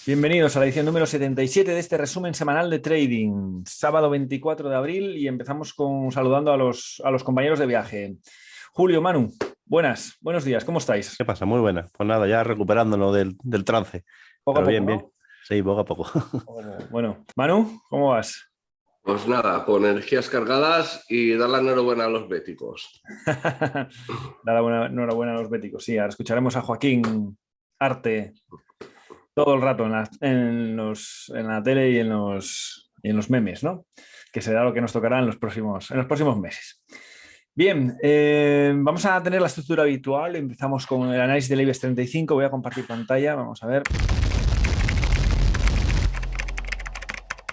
Bienvenidos a la edición número 77 de este resumen semanal de trading, sábado 24 de abril, y empezamos saludando a los compañeros de viaje. Julio, Manu, buenos días, ¿cómo estáis? ¿Qué pasa? Muy buena. Pues nada, ya recuperándonos del trance. Poco a Pero poco, bien, bien. ¿no? Sí, poco a poco. Bueno, Manu, ¿cómo vas? Pues nada, con energías cargadas y dar la enhorabuena a los béticos. Enhorabuena a los béticos. Sí, ahora escucharemos a Joaquín Arte todo el rato en la tele y en los memes, ¿no? Que será lo que nos tocará en los próximos meses. Bien, vamos a tener la estructura habitual. Empezamos con el análisis del IBEX 35. Voy a compartir pantalla. Vamos a ver.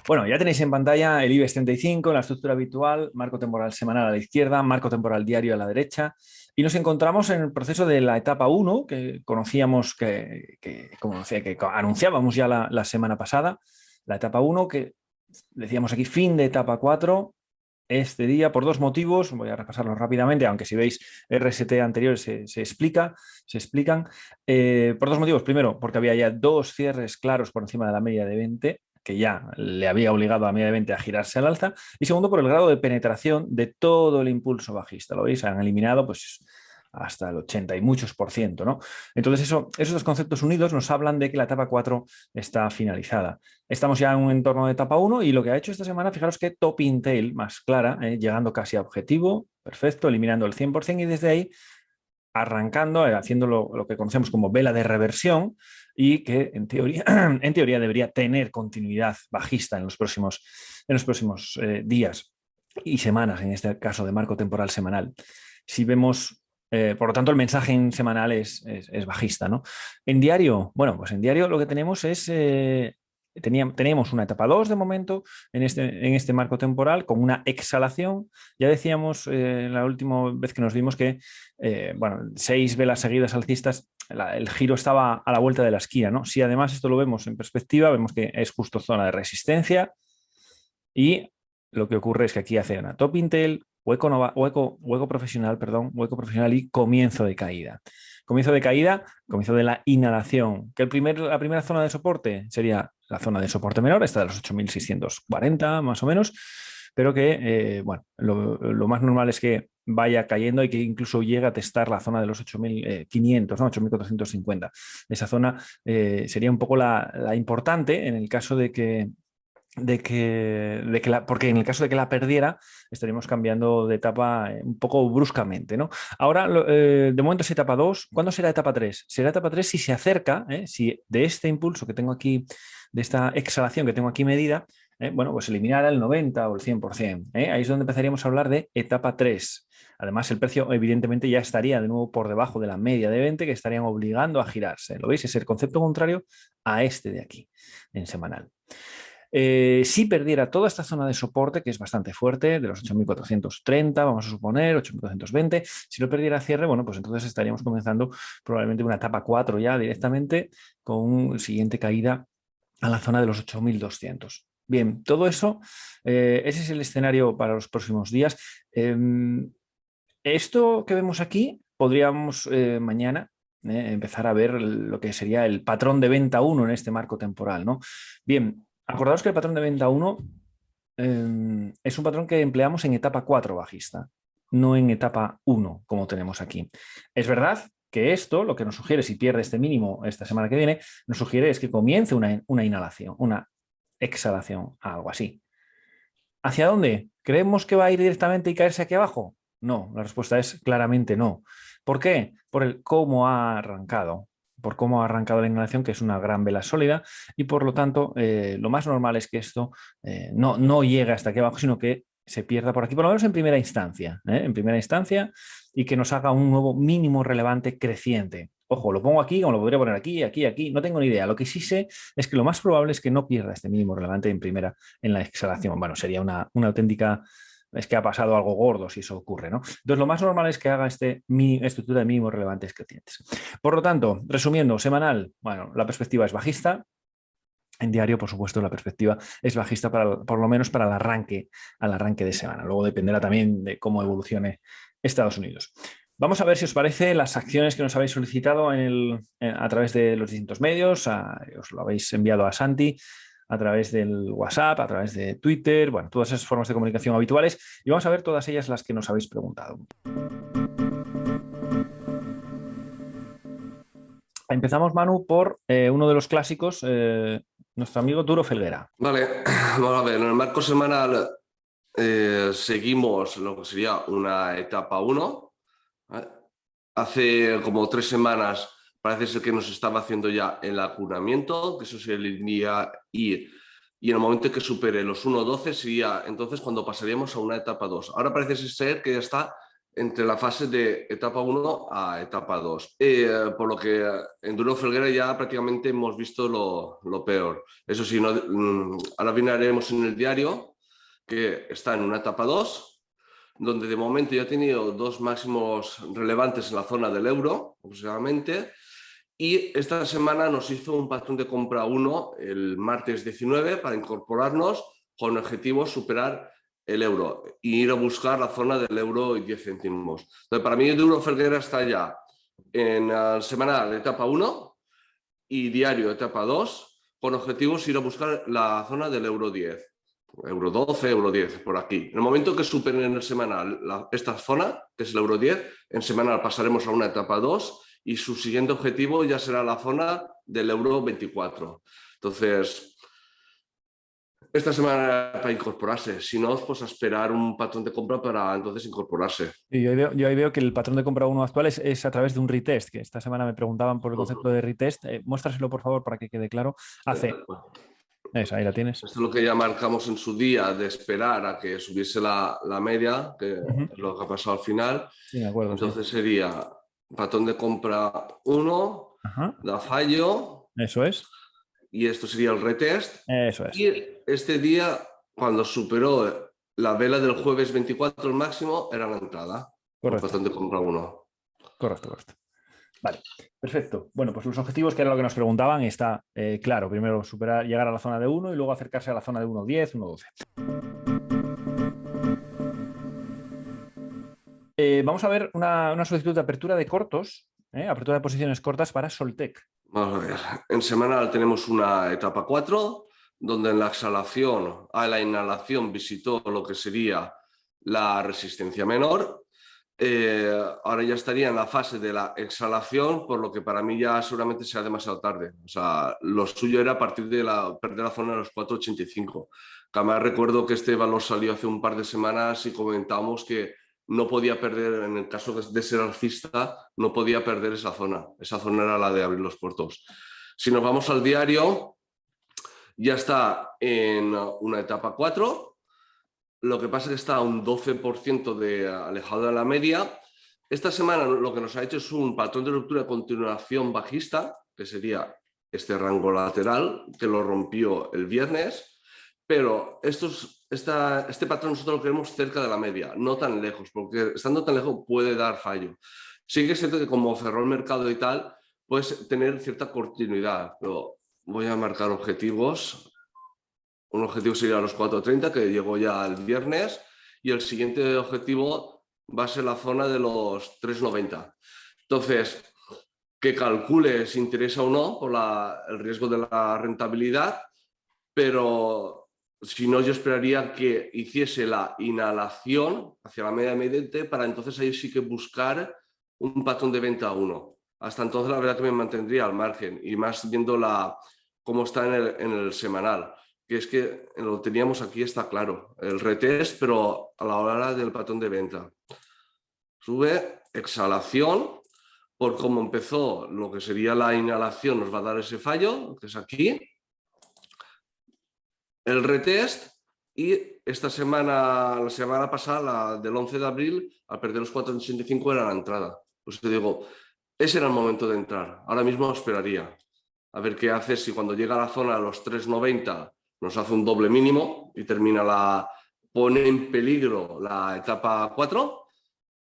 Bueno, ya tenéis en pantalla el IBEX 35, la estructura habitual, marco temporal semanal a la izquierda, marco temporal diario a la derecha. Y nos encontramos en el proceso de la etapa 1, que conocíamos como decía, que anunciábamos ya la semana pasada. La etapa 1, que decíamos aquí, fin de etapa 4. Este día, por dos motivos, voy a repasarlos rápidamente, aunque si veis RST anteriores se explican. Por dos motivos. Primero, porque había ya dos cierres claros por encima de la media de 20, que ya le había obligado a la media de 20 a girarse al alza. Y segundo, por el grado de penetración de todo el impulso bajista. ¿Lo veis? Han eliminado pues hasta el 80 y muchos por ciento, ¿no? Entonces esos dos conceptos unidos nos hablan de que la etapa 4 está finalizada. Estamos ya en un entorno de etapa 1 y lo que ha hecho esta semana, fijaros que top Intel más clara, llegando casi a objetivo, perfecto, eliminando el 100% y desde ahí arrancando, haciendo lo que conocemos como vela de reversión y que en teoría, en teoría debería tener continuidad bajista en los próximos días y semanas, en este caso de marco temporal semanal. Si vemos, por lo tanto, el mensaje en semanal es bajista, ¿no? En diario, bueno, pues en diario lo que tenemos es... Teníamos una etapa 2 de momento en este marco temporal con una exhalación. Ya decíamos la última vez que nos vimos que, bueno, 6 velas seguidas alcistas, el giro estaba a la vuelta de la esquina, ¿no? Si además esto lo vemos en perspectiva, vemos que es justo zona de resistencia y lo que ocurre es que aquí hace una top Intel, hueco profesional, perdón, hueco profesional y comienzo de caída. Comienzo de la inhalación. Que la primera zona de soporte sería la zona de soporte menor, esta de los 8.640 más o menos, pero que, bueno, lo más normal es que vaya cayendo y que incluso llegue a testar la zona de los 8.500, ¿no? 8.450. Esa zona sería un poco la importante en el caso porque en el caso de que la perdiera, estaríamos cambiando de etapa un poco bruscamente, ¿no? Ahora, de momento es etapa 2. ¿Cuándo será etapa 3? Será etapa 3 si se acerca, si de este impulso que tengo aquí, de esta exhalación que tengo aquí medida, bueno, pues eliminara el 90 o el 100%. Ahí es donde empezaríamos a hablar de etapa 3. Además, el precio evidentemente ya estaría de nuevo por debajo de la media de 20 que estarían obligando a girarse. ¿Lo veis? Es el concepto contrario a este de aquí, en semanal. Si perdiera toda esta zona de soporte, que es bastante fuerte, de los 8.430, vamos a suponer, 8.420, si lo perdiera cierre, bueno, pues entonces estaríamos comenzando probablemente una etapa 4 ya directamente, con siguiente caída a la zona de los 8.200. Bien, todo eso, ese es el escenario para los próximos días. Esto que vemos aquí, podríamos mañana empezar a ver lo que sería el patrón de venta 1 en este marco temporal, ¿no? Bien, acordaos que el patrón de venta 1 es un patrón que empleamos en etapa 4 bajista, no en etapa 1 como tenemos aquí. Es verdad que esto lo que nos sugiere, si pierde este mínimo esta semana que viene, nos sugiere es que comience una inhalación, una exhalación, algo así. ¿Hacia dónde? ¿Creemos que va a ir directamente y caerse aquí abajo? No, la respuesta es claramente no. ¿Por qué? Por el cómo ha arrancado. Por cómo ha arrancado la inhalación, que es una gran vela sólida, y por lo tanto, lo más normal es que esto no llegue hasta aquí abajo, sino que se pierda por aquí, por lo menos en primera instancia, y que nos haga un nuevo mínimo relevante creciente. Ojo, lo pongo aquí, como lo podría poner aquí, aquí, aquí, no tengo ni idea. Lo que sí sé es que lo más probable es que no pierda este mínimo relevante en la exhalación. Bueno, sería una auténtica... Es que ha pasado algo gordo si eso ocurre, ¿no? Entonces, lo más normal es que haga estructura de mínimos relevantes crecientes. Por lo tanto, resumiendo, semanal, bueno, la perspectiva es bajista. En diario, por supuesto, la perspectiva es bajista por lo menos para al arranque de semana. Luego dependerá también de cómo evolucione Estados Unidos. Vamos a ver si os parece las acciones que nos habéis solicitado a través de los distintos medios. Os lo habéis enviado a Santi a través del WhatsApp, a través de Twitter, bueno, todas esas formas de comunicación habituales. Y vamos a ver todas ellas las que nos habéis preguntado. Empezamos, Manu, por uno de los clásicos, nuestro amigo Duro Felguera. Vale, vamos a ver, en el marco semanal seguimos lo que sería una etapa 1. Hace como 3 semanas parece ser que nos estaba haciendo ya el acunamiento, que eso sería y en el momento que supere los 1.12 sería entonces cuando pasaríamos a una etapa 2. Ahora parece ser que ya está entre la fase de etapa 1 a etapa 2. Por lo que en Duro Felguera ya prácticamente hemos visto lo peor. Eso sí, ahora miraremos en el diario que está en una etapa 2, donde de momento ya ha tenido 2 máximos relevantes en la zona del euro, aproximadamente, y esta semana nos hizo un patrón de compra 1 el martes 19 para incorporarnos con el objetivo superar el euro y ir a buscar la zona del euro y 10 céntimos. Entonces, para mí, Duro Felguera está ya en semanal etapa 1 y diario etapa 2, con objetivos ir a buscar la zona del euro 10. Euro 12, euro 10, por aquí. En el momento que superen en el semanal esta zona, que es el euro 10, en semanal pasaremos a una etapa 2 y su siguiente objetivo ya será la zona del euro 24. Entonces, esta semana era para incorporarse. Si no, pues a esperar un patrón de compra para entonces incorporarse. Y yo ahí veo que el patrón de compra 1 actual es a través de un retest, que esta semana me preguntaban por el concepto de retest. Muéstraselo, por favor, para que quede claro. Hace... Eso, ahí la tienes. Esto es lo que ya marcamos en su día de esperar a que subiese la media, que es lo que ha pasado al final. Sí, de acuerdo. Entonces sería patrón de compra 1, da fallo. Eso es. Y esto sería el retest. Eso es. Y este día, cuando superó la vela del jueves 24, el máximo era la entrada. Correcto. Patrón de compra 1. Correcto. Vale, perfecto. Bueno, pues los objetivos, que era lo que nos preguntaban, está claro. Primero llegar a la zona de 1 y luego acercarse a la zona de 1.10, 1.12. Vamos a ver una solicitud de apertura de cortos, apertura de posiciones cortas para Soltec. Vamos a ver. En semanal tenemos una etapa 4, donde en la inhalación visitó lo que sería la resistencia menor. Ahora ya estaría en la fase de la exhalación, por lo que para mí ya seguramente será demasiado tarde. O sea, lo suyo era a partir de perder la zona de los 4.85. Además, recuerdo que este valor salió hace un par de semanas y comentábamos que no podía perder, en el caso de ser alcista, no podía perder esa zona. Esa zona era la de abrir los puertos. Si nos vamos al diario, ya está en una etapa 4. Lo que pasa es que está a un 12% alejado de la media. Esta semana lo que nos ha hecho es un patrón de ruptura de continuación bajista, que sería este rango lateral, que lo rompió el viernes. Pero este patrón nosotros lo queremos cerca de la media, no tan lejos, porque estando tan lejos puede dar fallo. Sí que es cierto que como cerró el mercado y tal, puedes tener cierta continuidad, pero voy a marcar objetivos. Un objetivo sería los 4.30, que llegó ya el viernes, y el siguiente objetivo va a ser la zona de los 3.90. Entonces, que calcule si interesa o no por el riesgo de la rentabilidad, pero si no, yo esperaría que hiciese la inhalación hacia la media mediante para entonces ahí sí que buscar un patrón de venta 1. Hasta entonces la verdad que me mantendría al margen, y más viendo cómo está en el semanal, que es que lo teníamos aquí, está claro, el retest, pero a la hora del patrón de venta. Sube, exhalación, por cómo empezó lo que sería la inhalación nos va a dar ese fallo, que es aquí. El retest, y esta semana, la semana pasada, del 11 de abril, al perder los 4.85 era la entrada. Pues te digo, ese era el momento de entrar. Ahora mismo esperaría a ver qué hace, si cuando llega a la zona de los 3.90 nos hace un doble mínimo y pone en peligro la etapa 4,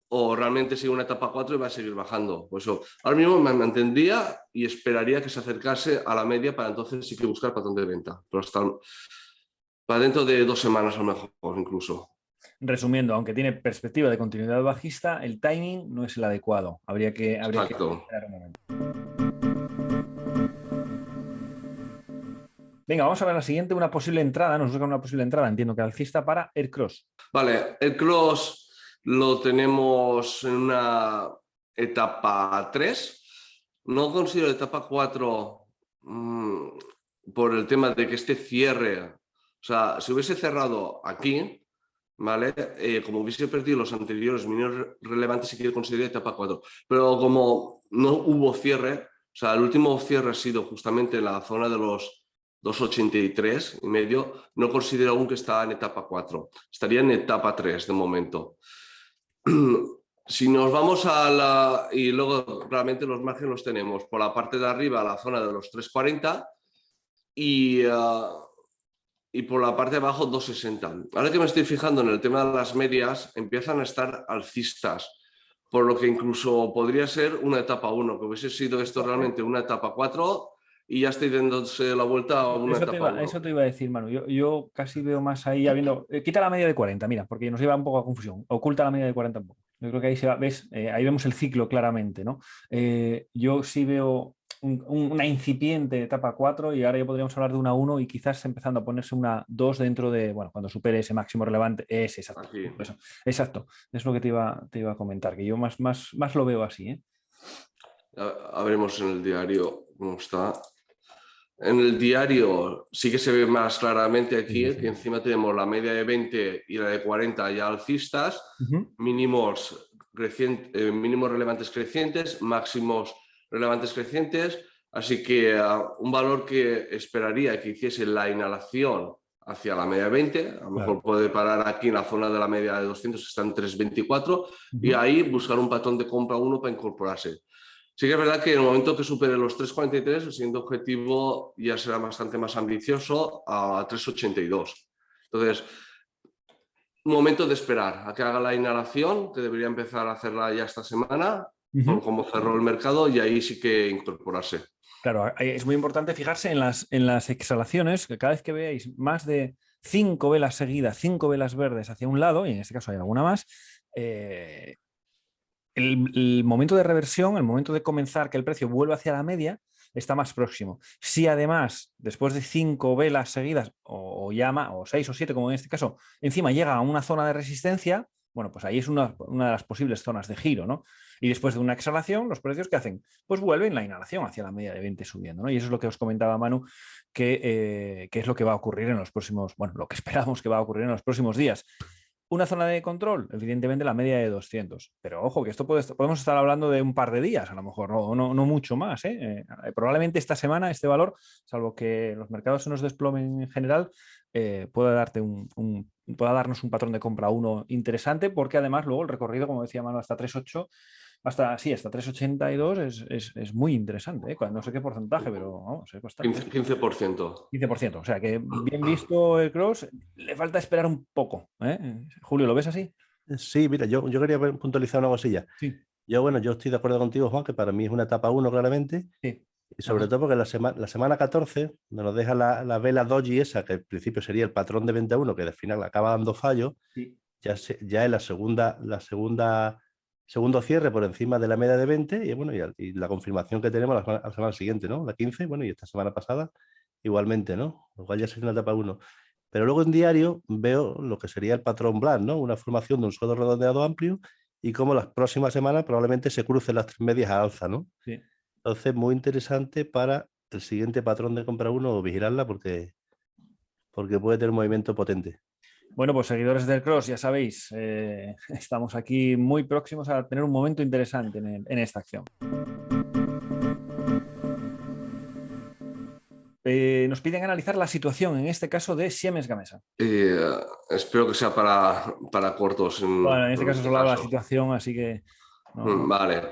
o realmente sigue una etapa 4 y va a seguir bajando. Pues eso, ahora mismo me mantendría y esperaría que se acercase a la media para entonces sí que buscar patrón de venta. Pero hasta para dentro de 2 semanas a lo mejor incluso. resumiendo, aunque tiene perspectiva de continuidad bajista, el timing no es el adecuado. Habría que esperar un momento. Venga, vamos a ver la siguiente, una posible entrada, nos busca una posible entrada, entiendo que alcista para Aircross. Vale, el cross lo tenemos en una etapa 3. No considero etapa 4 por el tema de que este cierre, o sea, si hubiese cerrado aquí, ¿vale? Como hubiese perdido los anteriores mínimos relevantes, sí que considero etapa 4. Pero como no hubo cierre, o sea, el último cierre ha sido justamente en la zona de los 2,83,5, no considero aún que está en etapa 4. Estaría en etapa 3 de momento. Si nos vamos a la... Y luego realmente los márgenes los tenemos por la parte de arriba, la zona de los 3,40 y por la parte de abajo 2,60. Ahora que me estoy fijando en el tema de las medias, empiezan a estar alcistas, por lo que incluso podría ser una etapa 1, que hubiese sido esto realmente una etapa 4 y ya estoy dándose la vuelta a una etapa 1. Eso te iba a decir, Manu. Yo casi veo más ahí habiendo... quita la media de 40, mira, porque nos lleva un poco a confusión. Oculta la media de 40 un poco. Yo creo que ahí ¿ves? Ahí vemos el ciclo claramente, ¿no? Yo sí veo una incipiente etapa 4 y ahora ya podríamos hablar de una 1 y quizás empezando a ponerse una 2 dentro de, bueno, cuando supere ese máximo relevante. Es exacto. Eso, exacto. Es lo que te iba a comentar, que yo más lo veo así, ¿eh? A veremos en el diario cómo está. En el diario sí que se ve más claramente aquí, que encima tenemos la media de 20 y la de 40 ya alcistas, mínimos relevantes crecientes, máximos relevantes crecientes, así que un valor que esperaría que hiciese la inhalación hacia la media de 20, a lo mejor puede parar aquí en la zona de la media de 200, está en 3,24, y ahí buscar un patrón de compra 1 para incorporarse. Sí que es verdad que en el momento que supere los 3,43, el siguiente objetivo ya será bastante más ambicioso, a 3,82. Entonces, un momento de esperar a que haga la inhalación, que debería empezar a hacerla ya esta semana, por cómo cerró el mercado, y ahí sí que incorporarse. Claro, es muy importante fijarse en las exhalaciones, que cada vez que veáis más de 5 velas seguidas, 5 velas verdes hacia un lado, y en este caso hay alguna más, el momento de reversión, el momento de comenzar que el precio vuelva hacia la media, está más próximo. Si además, después de 5 velas seguidas, o 6 o 7, como en este caso, encima llega a una zona de resistencia, bueno, pues ahí es una de las posibles zonas de giro, ¿no? Y después de una exhalación, los precios ¿qué hacen? Pues vuelven la inhalación hacia la media de 20 subiendo, ¿no? Y eso es lo que os comentaba Manu, que es lo que va a ocurrir en los próximos, bueno, lo que esperamos que va a ocurrir en los próximos días. Una zona de control, evidentemente la media de 200. Pero ojo, que esto podemos estar hablando de un par de días, a lo mejor, no mucho más. Probablemente esta semana este valor, salvo que los mercados se nos desplomen en general, pueda darnos un patrón de compra 1 interesante, porque además luego el recorrido, como decía Manu, hasta 3,8, hasta 3,82 es muy interesante, ¿eh? No sé qué porcentaje, pero vamos, es bastante. 15%. 15%, o sea que bien visto el cross, le falta esperar un poco, ¿eh? Julio, ¿lo ves así? Sí, mira, yo quería puntualizar una cosilla. Sí. Yo estoy de acuerdo contigo, Juan, que para mí es una etapa 1 claramente. Sí. Y sobre todo porque la semana 14 nos deja la vela doji esa, que al principio sería el patrón de venta 1, que al final acaba dando fallo, Sí. ya es segundo cierre por encima de la media de 20 y, bueno, y la confirmación que tenemos la semana siguiente, ¿no? La 15, bueno, y esta semana pasada igualmente, ¿no? Lo cual ya sería una etapa 1. Pero luego en diario veo lo que sería el patrón Black, ¿no? Una formación de un suelo redondeado amplio y cómo las próximas semanas probablemente se crucen las 3 medias a alza, ¿no? Sí. Entonces, muy interesante para el siguiente patrón de compra 1 vigilarla porque puede tener un movimiento potente. Bueno, pues seguidores del cross, ya sabéis, estamos aquí muy próximos a tener un momento interesante en esta acción. Nos piden analizar la situación, en este caso, de Siemens Gamesa. Espero que sea para cortos. Bueno, en este caso solo la situación, así que... No. Vale.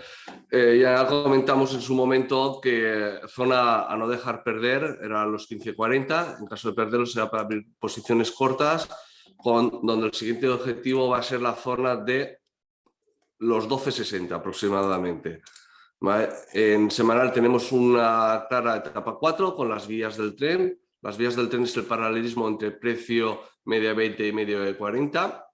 Ya comentamos en su momento que zona a no dejar perder era los 15,40. En caso de perderlo será para abrir posiciones cortas, donde el siguiente objetivo va a ser la zona de los 12,60 aproximadamente. ¿Vale? En semanal tenemos una clara etapa 4 con las vías del tren. Las vías del tren es el paralelismo entre precio media 20 y medio de 40.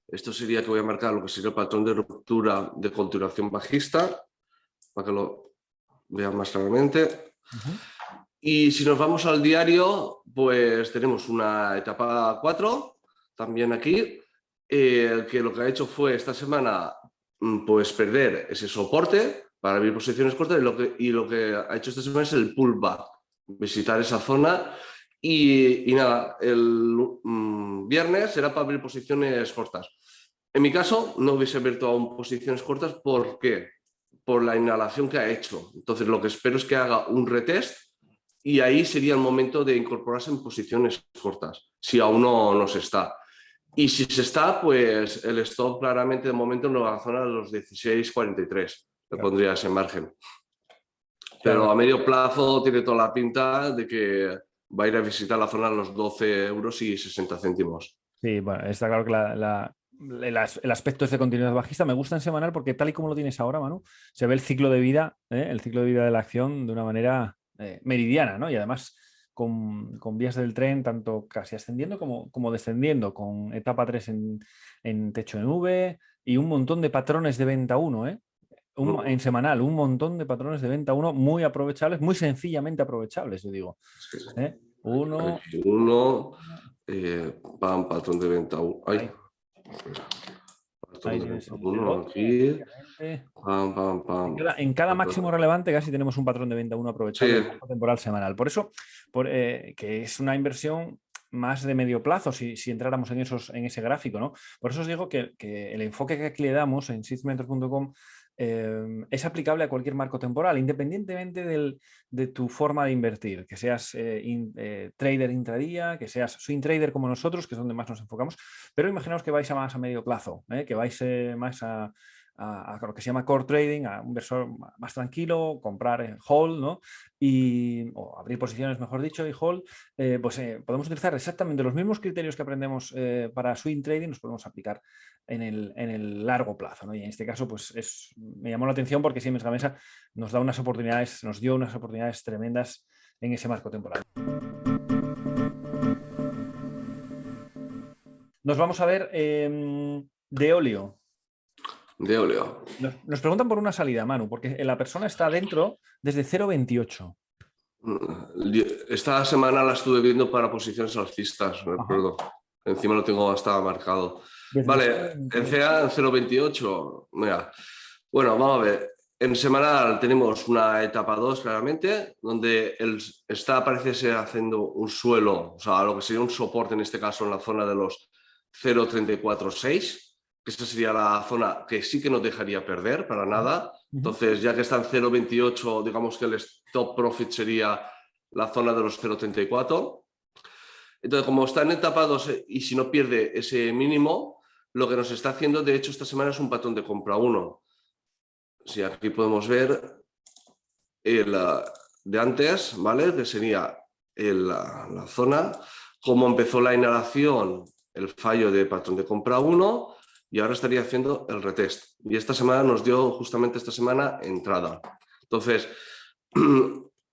Esto sería que voy a marcar lo que sería el patrón de ruptura de continuación bajista, para que lo vean más claramente. Y si nos vamos al diario, pues tenemos una etapa 4, también aquí, que lo que ha hecho fue esta semana pues perder ese soporte para abrir posiciones cortas y lo que ha hecho esta semana es el pullback, visitar esa zona y nada, el viernes era para abrir posiciones cortas. En mi caso no hubiese abierto aún posiciones cortas, ¿por qué? Por la inhalación que ha hecho. Entonces lo que espero es que haga un retest y ahí sería el momento de incorporarse en posiciones cortas, si aún no se está. Y si se está, pues el stop claramente de momento en la zona de los 16,43. Le pondría ese margen. Pero a medio plazo tiene toda la pinta de que va a ir a visitar la zona de los 12,60 €. Sí, bueno, está claro que el aspecto de continuidad bajista me gusta en semanal porque tal y como lo tienes ahora, Manu, se ve el ciclo de vida de la acción de una manera meridiana, ¿no? Y además con vías del tren tanto casi ascendiendo como descendiendo, con etapa 3 en techo en V y un montón de patrones de venta 1, en semanal, un montón de patrones de venta 1 muy aprovechables, muy sencillamente aprovechables, yo digo. Uno, patrón de venta 1. ahí Patrón de tienes venta el 1 rebote, aquí. efectivamente. Pam. En cada máximo relevante casi tenemos un patrón de venta 1 aprovechable en marco temporal semanal. Por eso, que es una inversión más de medio plazo, si entráramos en ese gráfico, ¿no? Por eso os digo que el enfoque que aquí le damos en seedsmentors.com es aplicable a cualquier marco temporal, independientemente de tu forma de invertir, que seas trader intradía, que seas swing trader como nosotros, que es donde más nos enfocamos, pero imaginaos que vais más a medio plazo, que vais más a lo que se llama core trading, a un inversor más tranquilo, comprar en hold, ¿no? O abrir posiciones, mejor dicho, y hold, podemos utilizar exactamente los mismos criterios que aprendemos para swing trading, los podemos aplicar en el largo plazo, ¿no? Y en este caso, pues me llamó la atención porque Siemens Gamesa nos dio unas oportunidades tremendas en ese marco temporal. Nos vamos a ver de óleo. De óleo. Nos preguntan por una salida, Manu, porque la persona está dentro desde 0,28. Esta semana la estuve viendo para posiciones alcistas, recuerdo. Encima lo tengo hasta marcado. Vale, en CA en 0,28. Mira. Bueno, vamos a ver. En semanal tenemos una etapa 2, claramente, donde parece ser haciendo un suelo, o sea, lo que sería un soporte en este caso en la zona de los 0,346, que esa sería la zona que sí que no dejaría perder para nada. Entonces, ya que está en 0,28, digamos que el stop profit sería la zona de los 0,34. Entonces, como está en etapa 2 y si no pierde ese mínimo, lo que nos está haciendo, de hecho, esta semana es un patrón de compra 1. Si aquí podemos ver el de antes, ¿vale? Que sería la zona, cómo empezó la inhalación, el fallo de patrón de compra 1 y ahora estaría haciendo el retest. Y esta semana nos dio justamente entrada. Entonces,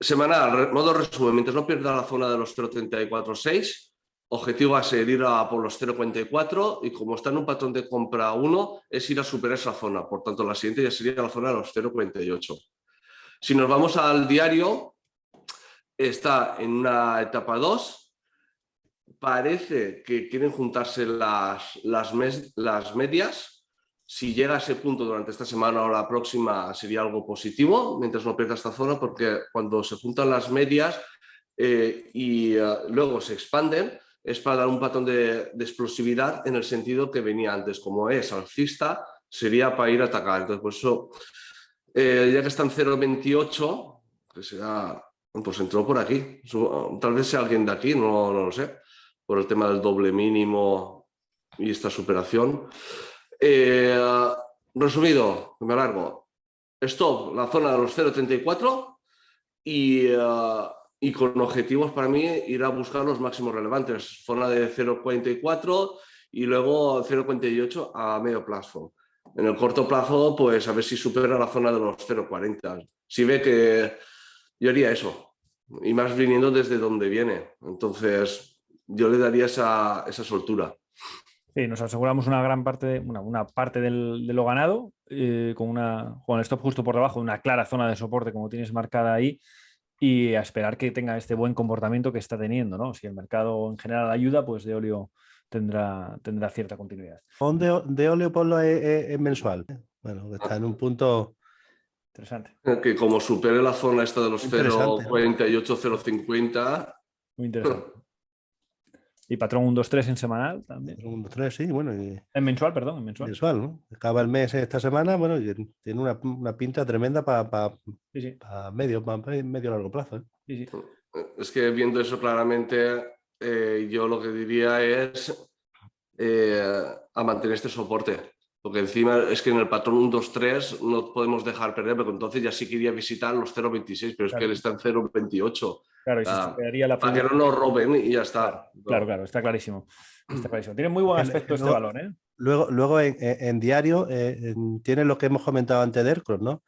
semanal, modo resumen, mientras no pierda la zona de los 0,346, objetivo va a ser ir a por los 0,44 y como está en un patrón de compra 1, es ir a superar esa zona. Por tanto, la siguiente ya sería la zona de los 0,48. Si nos vamos al diario, está en una etapa 2. Parece que quieren juntarse las medias. Si llega a ese punto durante esta semana o la próxima sería algo positivo, mientras no pierda esta zona, porque cuando se juntan las medias y luego se expanden, es para dar un patrón de explosividad en el sentido que venía antes. Como es alcista, sería para ir a atacar. Entonces, por eso, ya que está en 0,28, que será, pues entró por aquí. Tal vez sea alguien de aquí, no lo sé, por el tema del doble mínimo y esta superación. Resumido, me alargo. Stop, la zona de los 0,34 y con objetivos para mí ir a buscar los máximos relevantes. Zona de 0,44 y luego 0,48 a medio plazo. En el corto plazo, pues a ver si supera la zona de los 0,40. Si ve que yo haría eso, y más viniendo desde donde viene. Entonces, yo le daría esa soltura. Sí, nos aseguramos una gran parte, una parte de lo ganado, con el stop justo por debajo, una clara zona de soporte como tienes marcada ahí, y a esperar que tenga este buen comportamiento que está teniendo, ¿no? Si el mercado en general ayuda, pues de óleo tendrá cierta continuidad. De óleo ponlo es mensual. Bueno, está en un punto Interesante. Que como supere la zona esta de los interesante, ¿no? 0,48, 0,50. Muy interesante. Y patrón 1, 2, 3 en semanal también. 1, 3, sí, bueno. En mensual, perdón, en mensual. Mensual, ¿no? Acaba el mes esta semana, bueno, y tiene una pinta tremenda para Sí. medio largo plazo, ¿eh? Sí. Es que viendo eso claramente, yo lo que diría es a mantener este soporte. Porque encima es que en el patrón 1, 2, 3 no podemos dejar perder, porque entonces ya sí quería visitar los 0,26, pero es que él está en 0,28. Claro, y se estropearía la para que no nos roben y ya está. Claro, está clarísimo. Está clarísimo. Tiene muy buen aspecto este valor, ¿eh? Luego en diario tiene lo que hemos comentado antes de Aircross, ¿no?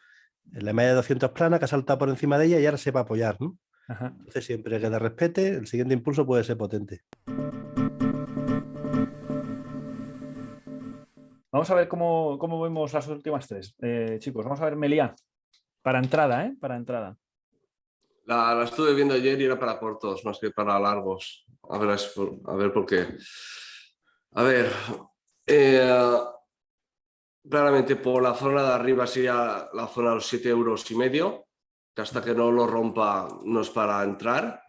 La media de 200 plana que ha saltado por encima de ella y ahora se va a apoyar, ¿no? Ajá. Entonces, siempre que le respete, el siguiente impulso puede ser potente. Vamos a ver cómo vemos las últimas tres. Chicos, vamos a ver Meliá. Para entrada, ¿eh? Para entrada. La estuve viendo ayer y era para cortos, más que para largos. A ver por qué. A ver, claramente por la zona de arriba sería la zona de los 7,5 €, que hasta que no lo rompa no es para entrar,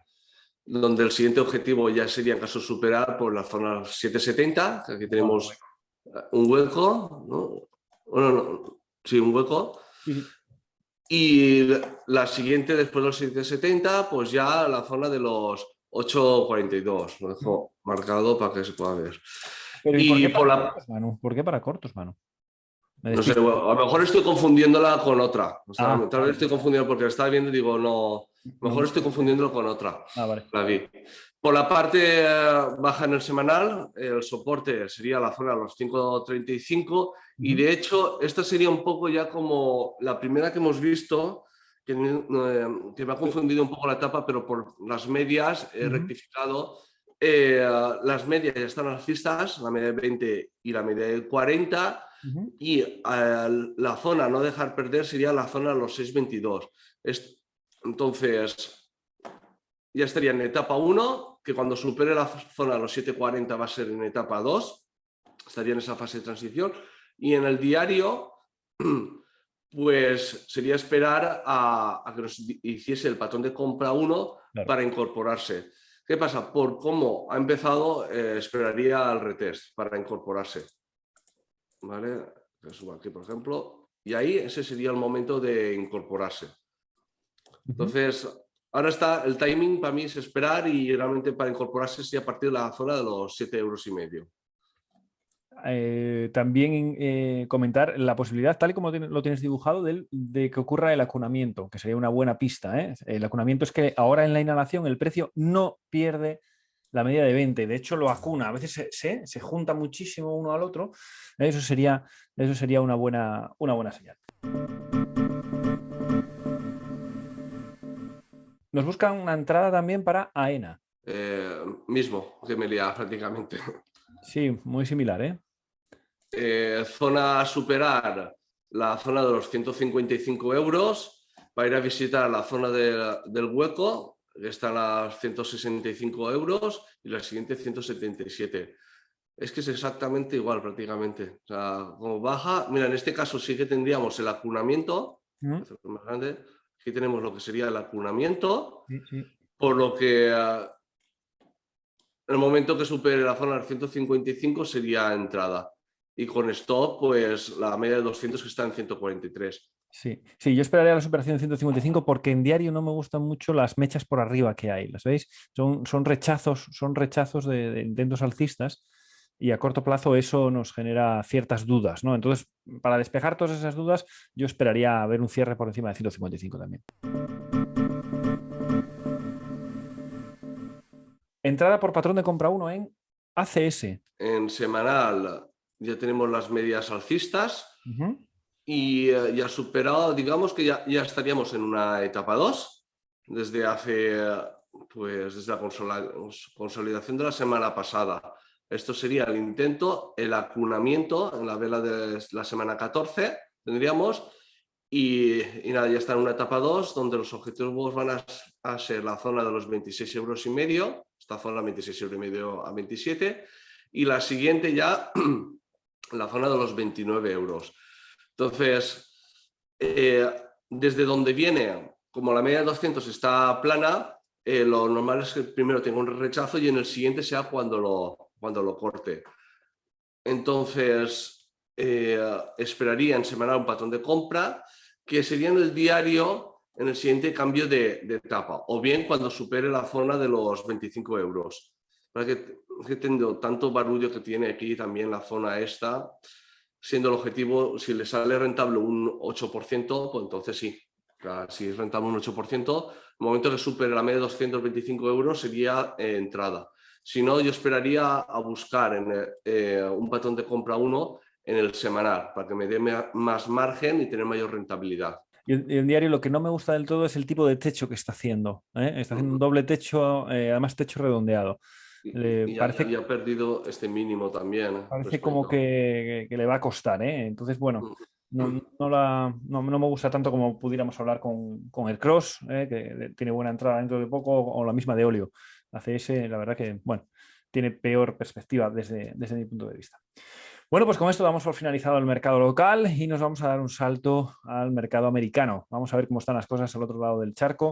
donde el siguiente objetivo ya sería, en caso de superar, por la zona de los 7,70, que aquí tenemos un hueco, ¿no? Bueno, no, sí, un hueco. Y la siguiente, después de los 7,70, pues ya la zona de los 8,42. Lo dejo marcado para que se pueda ver. Pero ¿y por qué para cortos, Manu? ¿Por qué para cortos, Manu? No sé, a lo mejor estoy confundiéndola con otra. O sea, tal vez estoy confundiendo porque la estaba viendo y digo, no, mejor estoy confundiéndolo con otra. Vale. La vi. Por la parte baja en el semanal, el soporte sería la zona de los 5,35 y de hecho esta sería un poco ya como la primera que hemos visto, que me ha confundido un poco la etapa, pero por las medias he rectificado. Las medias ya están alcistas, la media de 20 y la media de 40, y la zona a no dejar perder sería la zona de los 6,22. Entonces ya estaría en etapa 1, que cuando supere la zona de los 7,40 va a ser en etapa 2, estaría en esa fase de transición, y en el diario pues sería esperar a que nos hiciese el patrón de compra 1 para incorporarse. ¿Qué pasa? Por cómo ha empezado, esperaría al retest para incorporarse. ¿Vale? Que subo aquí, por ejemplo. Y ahí ese sería el momento de incorporarse. Entonces, ahora está el timing para mí es esperar y realmente para incorporarse sería a partir de la zona de los 7,5 €. También comentar la posibilidad, tal y como lo tienes dibujado, de que ocurra el acunamiento, que sería una buena pista, ¿eh? El acunamiento es que ahora en la inhalación el precio no pierde la media de 20, de hecho lo acuna, a veces se junta muchísimo uno al otro. Eso sería una buena señal. Nos buscan una entrada también para AENA. Mismo que Meliá prácticamente. Sí, muy similar, ¿eh? Zona a superar la zona de los 155 € para ir a visitar la zona del hueco, que está a los 165 € y la siguiente 177. Es que es exactamente igual prácticamente. O sea, como baja, mira, en este caso sí que tendríamos el acunamiento, más grande. Aquí tenemos lo que sería el acunamiento, por lo que en el momento que supere la zona del 155 sería entrada. Y con stop, pues la media de 200 que está en 143. Sí, yo esperaría la superación de 155 porque en diario no me gustan mucho las mechas por arriba que hay. ¿Las veis? Son rechazos de intentos alcistas y a corto plazo eso nos genera ciertas dudas, ¿no? Entonces, para despejar todas esas dudas, yo esperaría ver un cierre por encima de 155 también. Entrada por patrón de compra 1 en ACS. En semanal ya tenemos las medias alcistas y ya superado, digamos que ya estaríamos en una etapa 2 desde la consolidación de la semana pasada. Esto sería el intento, el acunamiento en la vela de la semana 14, tendríamos, y nada, ya está en una etapa 2, donde los objetivos van a ser la zona de los 26,5 euros, esta zona 26,5 euros a 27, y la siguiente ya la zona de los 29 euros. Entonces, desde donde viene, como la media de 200 está plana, lo normal es que primero tenga un rechazo y en el siguiente sea cuando lo corte. Entonces, esperaría en semanal un patrón de compra que sería en el diario en el siguiente cambio de etapa, o bien cuando supere la zona de los 25 euros. Para que tengo tanto barullo que tiene aquí también la zona esta, siendo el objetivo, si le sale rentable un 8%, pues entonces sí. Si es rentable un 8%, el momento que supere la media de 225 euros sería entrada. Si no, yo esperaría a buscar un patrón de compra 1 en el semanal, para que me dé más margen y tener mayor rentabilidad. Y en diario lo que no me gusta del todo es el tipo de techo que está haciendo. Está haciendo un doble techo, además techo redondeado. Y Parece, ya ha perdido este mínimo también. parece como que le va a costar. Entonces, bueno, no me gusta tanto como pudiéramos hablar con el Cross, que tiene buena entrada dentro de poco, o la misma de Olio. ACS, la verdad que, bueno, tiene peor perspectiva desde mi punto de vista. Bueno, pues con esto damos por finalizado el mercado local y nos vamos a dar un salto al mercado americano. Vamos a ver cómo están las cosas al otro lado del charco.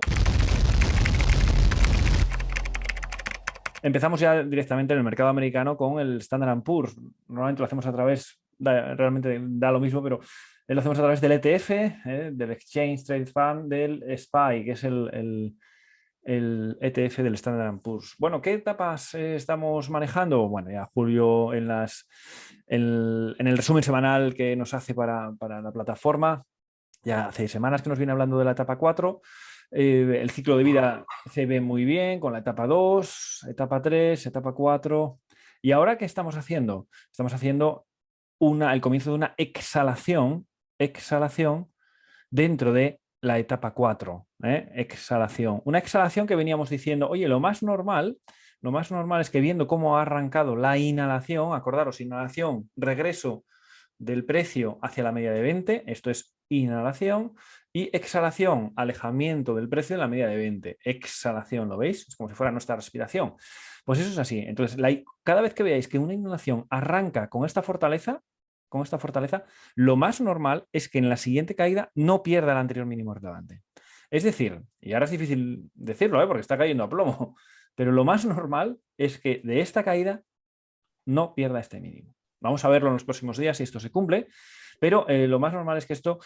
Empezamos ya directamente en el mercado americano con el Standard & Poor's. Normalmente lo hacemos a través, realmente da lo mismo, pero lo hacemos a través del ETF, del Exchange Traded Fund, del SPY, que es el ETF del Standard & Poor's. Bueno, ¿qué etapas estamos manejando? Bueno, ya Julio en el resumen semanal que nos hace para la plataforma, ya hace semanas que nos viene hablando de la etapa 4. El ciclo de vida se ve muy bien con la etapa 2, etapa 3, etapa 4. ¿Y ahora qué estamos haciendo? Estamos haciendo el comienzo de una exhalación dentro de la etapa 4, exhalación. Una exhalación que veníamos diciendo, oye, lo más normal es que viendo cómo ha arrancado la inhalación, acordaros, inhalación, regreso del precio hacia la media de 20, esto es inhalación, y exhalación, alejamiento del precio de la media de 20. Exhalación, ¿lo veis? Es como si fuera nuestra respiración. Pues eso es así. Entonces, cada vez que veáis que una inhalación arranca con esta fortaleza, lo más normal es que en la siguiente caída no pierda el anterior mínimo relevante. Es decir, y ahora es difícil decirlo, porque está cayendo a plomo, pero lo más normal es que de esta caída no pierda este mínimo. Vamos a verlo en los próximos días si esto se cumple, pero lo más normal es que esto,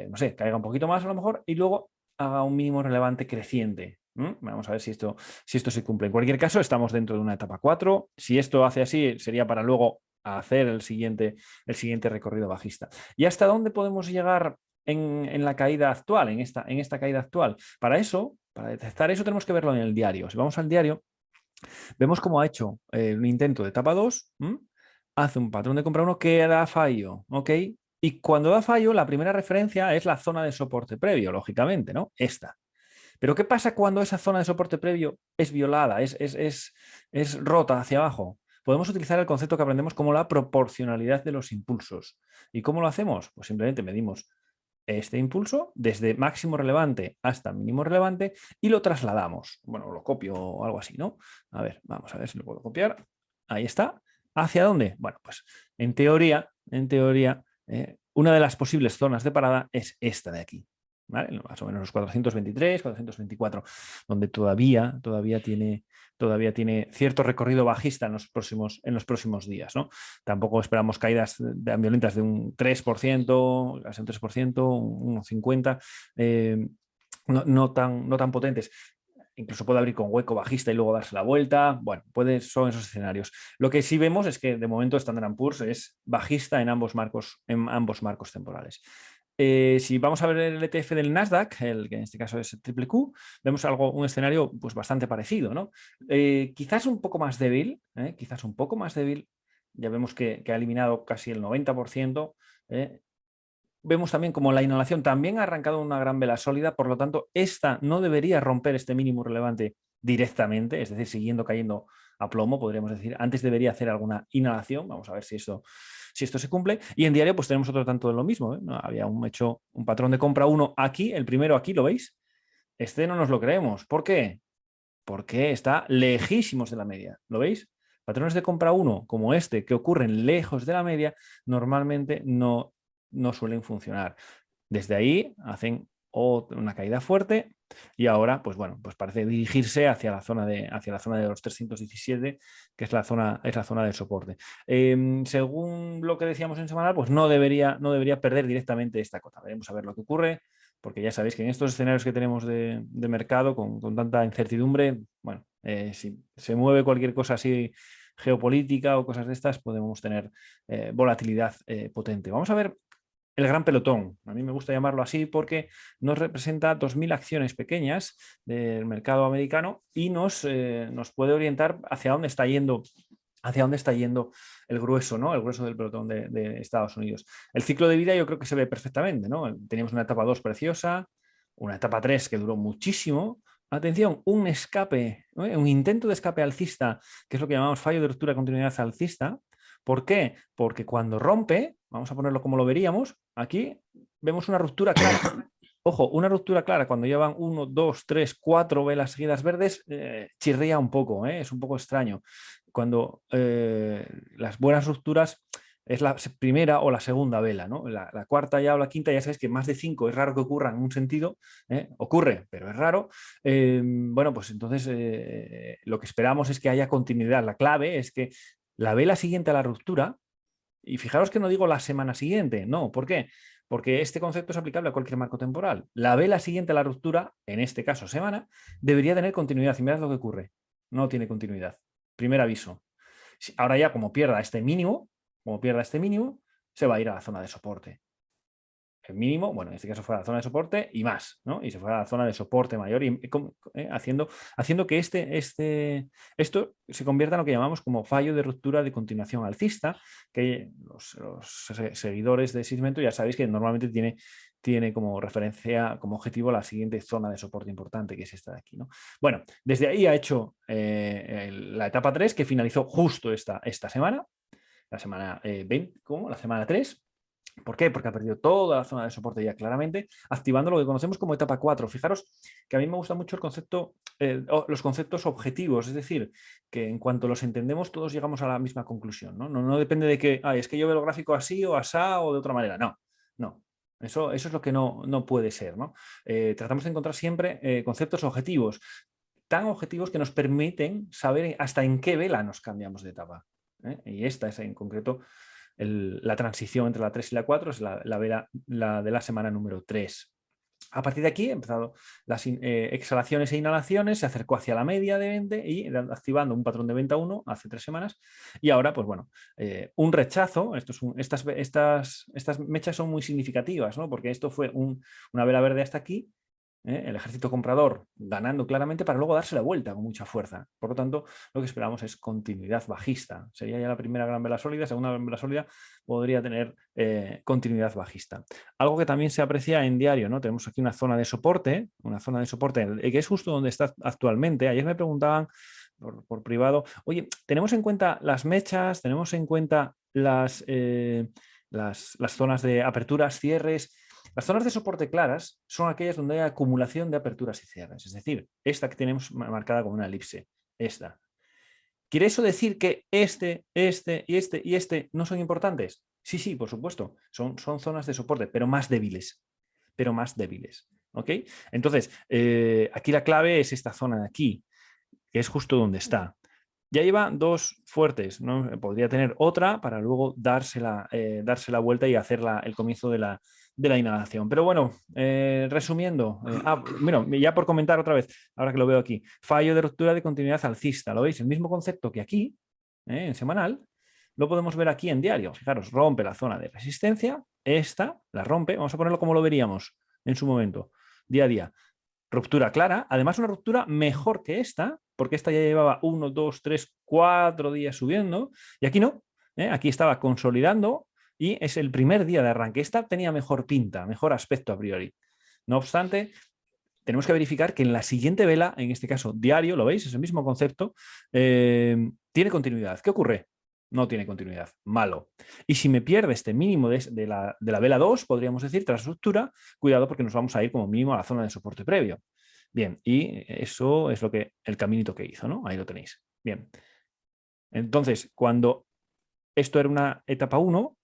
no sé, caiga un poquito más a lo mejor y luego haga un mínimo relevante creciente. Vamos a ver si esto se cumple. En cualquier caso, estamos dentro de una etapa 4. Si esto hace así, sería para luego hacer el siguiente recorrido bajista. ¿Y hasta dónde podemos llegar en la caída actual, en esta caída actual? Para detectar eso, tenemos que verlo en el diario. Si vamos al diario, vemos cómo ha hecho un intento de etapa 2, hace un patrón de compra 1 que da fallo, ¿ok? Y cuando da fallo, la primera referencia es la zona de soporte previo, lógicamente, ¿no? Esta. Pero ¿qué pasa cuando esa zona de soporte previo es violada, es rota hacia abajo? Podemos utilizar el concepto que aprendemos como la proporcionalidad de los impulsos. ¿Y cómo lo hacemos? Pues simplemente medimos este impulso desde máximo relevante hasta mínimo relevante y lo trasladamos. Bueno, lo copio o algo así, ¿no? A ver, vamos a ver si lo puedo copiar. Ahí está. ¿Hacia dónde? Bueno, pues en teoría, una de las posibles zonas de parada es esta de aquí. ¿Vale? Más o menos los 423, 424, donde todavía tiene cierto recorrido bajista en los próximos días, ¿no? Tampoco esperamos caídas violentas de un 3%, casi un 3%, un 50%, no tan potentes. Incluso puede abrir con hueco bajista y luego darse la vuelta. Bueno, son esos escenarios. Lo que sí vemos es que de momento Standard & Poor's es bajista en ambos marcos temporales. Si vamos a ver el ETF del Nasdaq, que en este caso es el QQQ, vemos un escenario pues, bastante parecido, ¿no? Quizás un poco más débil, ya vemos que ha eliminado casi el 90%. Vemos también como la inhalación también ha arrancado una gran vela sólida, por lo tanto, esta no debería romper este mínimo relevante directamente, es decir, siguiendo cayendo a plomo, podríamos decir. Antes debería hacer alguna inhalación, vamos a ver si esto se cumple. Y en diario pues tenemos otro tanto de lo mismo, ¿eh? ¿No? Había hecho un patrón de compra 1 aquí, el primero aquí, ¿lo veis? Este no nos lo creemos. ¿Por qué? Porque está lejísimos de la media, ¿lo veis? Patrones de compra 1 como este, que ocurren lejos de la media, normalmente no suelen funcionar. Desde ahí hacen una caída fuerte y ahora, pues bueno, pues parece dirigirse hacia la zona de los 317, que es la zona de soporte. Según lo que decíamos en semanal, pues no debería perder directamente esta cota. Veremos a ver lo que ocurre, porque ya sabéis que en estos escenarios que tenemos de mercado, con tanta incertidumbre, bueno, si se mueve cualquier cosa así geopolítica o cosas de estas, podemos tener volatilidad potente. Vamos a ver el gran pelotón. A mí me gusta llamarlo así porque nos representa 2.000 acciones pequeñas del mercado americano y nos puede orientar hacia dónde está yendo el grueso, ¿no? El grueso del pelotón de Estados Unidos. El ciclo de vida yo creo que se ve perfectamente, ¿no? Teníamos una etapa 2 preciosa, una etapa 3 que duró muchísimo. Atención, un escape, ¿no? Un intento de escape alcista, que es lo que llamamos fallo de ruptura de continuidad alcista. ¿Por qué? Porque cuando rompe, vamos a ponerlo como lo veríamos, aquí vemos una ruptura clara. Ojo, una ruptura clara cuando llevan 1, 2, 3, 4 velas seguidas verdes, chirría un poco, es un poco extraño. Cuando las buenas rupturas es la primera o la segunda vela, ¿no? La cuarta ya o la quinta, ya sabéis que más de 5 es raro que ocurra en un sentido, ocurre, pero es raro. Bueno, pues entonces lo que esperamos es que haya continuidad. La clave es que la vela siguiente a la ruptura, y fijaros que no digo la semana siguiente, no, ¿por qué? Porque este concepto es aplicable a cualquier marco temporal. La vela siguiente a la ruptura, en este caso semana, debería tener continuidad. Y mirad lo que ocurre, no tiene continuidad. Primer aviso. Ahora ya como pierda este mínimo, se va a ir a la zona de soporte. El mínimo, bueno, en este caso fue a la zona de soporte y más, ¿no? Y se fue a la zona de soporte mayor, y, haciendo que esto se convierta en lo que llamamos como fallo de ruptura de continuación alcista, que los seguidores de Sismento ya sabéis que normalmente tiene como referencia, como objetivo, la siguiente zona de soporte importante, que es esta de aquí, ¿no? Bueno, desde ahí ha hecho la etapa 3, que finalizó justo esta semana, la semana 20, ¿cómo? La semana 3. ¿Por qué? Porque ha perdido toda la zona de soporte ya claramente, activando lo que conocemos como etapa 4. Fijaros que a mí me gusta mucho el concepto, los conceptos objetivos, es decir, que en cuanto los entendemos todos llegamos a la misma conclusión. No depende de que es que yo veo el gráfico así o asá o de otra manera. No. Eso es lo que no puede ser, ¿no? Tratamos de encontrar siempre conceptos objetivos, tan objetivos que nos permiten saber hasta en qué vela nos cambiamos de etapa. Y esta es en concreto la transición entre la 3 y la 4, es la de la semana número 3. A partir de aquí, he empezado las exhalaciones e inhalaciones, se acercó hacia la media de 20 y activando un patrón de venta 1 hace 3 semanas. Y ahora, pues bueno, un rechazo. Estas mechas son muy significativas, ¿no? Porque esto fue una vela verde hasta aquí, el ejército comprador ganando claramente para luego darse la vuelta con mucha fuerza. Por lo tanto, lo que esperamos es continuidad bajista. Sería ya la primera gran vela sólida. Segunda gran vela sólida podría tener continuidad bajista. Algo que también se aprecia en diario, ¿no? Tenemos aquí una zona de soporte, que es justo donde está actualmente. Ayer me preguntaban por privado, oye, ¿tenemos en cuenta las mechas? ¿Tenemos en cuenta las zonas de aperturas, cierres? Las zonas de soporte claras son aquellas donde hay acumulación de aperturas y cierres, es decir, esta que tenemos marcada como una elipse, esta. ¿Quiere eso decir que este y este no son importantes? Sí, por supuesto, son zonas de soporte, pero más débiles. ¿Ok? Entonces, aquí la clave es esta zona de aquí, que es justo donde está. Ya lleva 2 fuertes, ¿no? Podría tener otra para luego darse la vuelta y hacer el comienzo de la inhalación. Pero bueno, resumiendo, bueno, ya por comentar otra vez, ahora que lo veo aquí, fallo de ruptura de continuidad alcista, ¿lo veis? El mismo concepto que aquí, en semanal, lo podemos ver aquí en diario. Fijaros, rompe la zona de resistencia, esta la rompe, vamos a ponerlo como lo veríamos en su momento, día a día. Ruptura clara, además una ruptura mejor que esta, porque esta ya llevaba 1, 2, 3, 4 días subiendo, y aquí no, aquí estaba consolidando y es el primer día de arranque. Esta tenía mejor pinta, mejor aspecto a priori. No obstante, tenemos que verificar que en la siguiente vela, en este caso diario, ¿lo veis? Es el mismo concepto, tiene continuidad. ¿Qué ocurre? No tiene continuidad. Malo. Y si me pierde este mínimo de la vela 2, podríamos decir, tras ruptura, cuidado porque nos vamos a ir como mínimo a la zona de soporte previo. Bien, y eso es el caminito que hizo, ¿no? Ahí lo tenéis. Bien. Entonces, cuando esto era una etapa 1,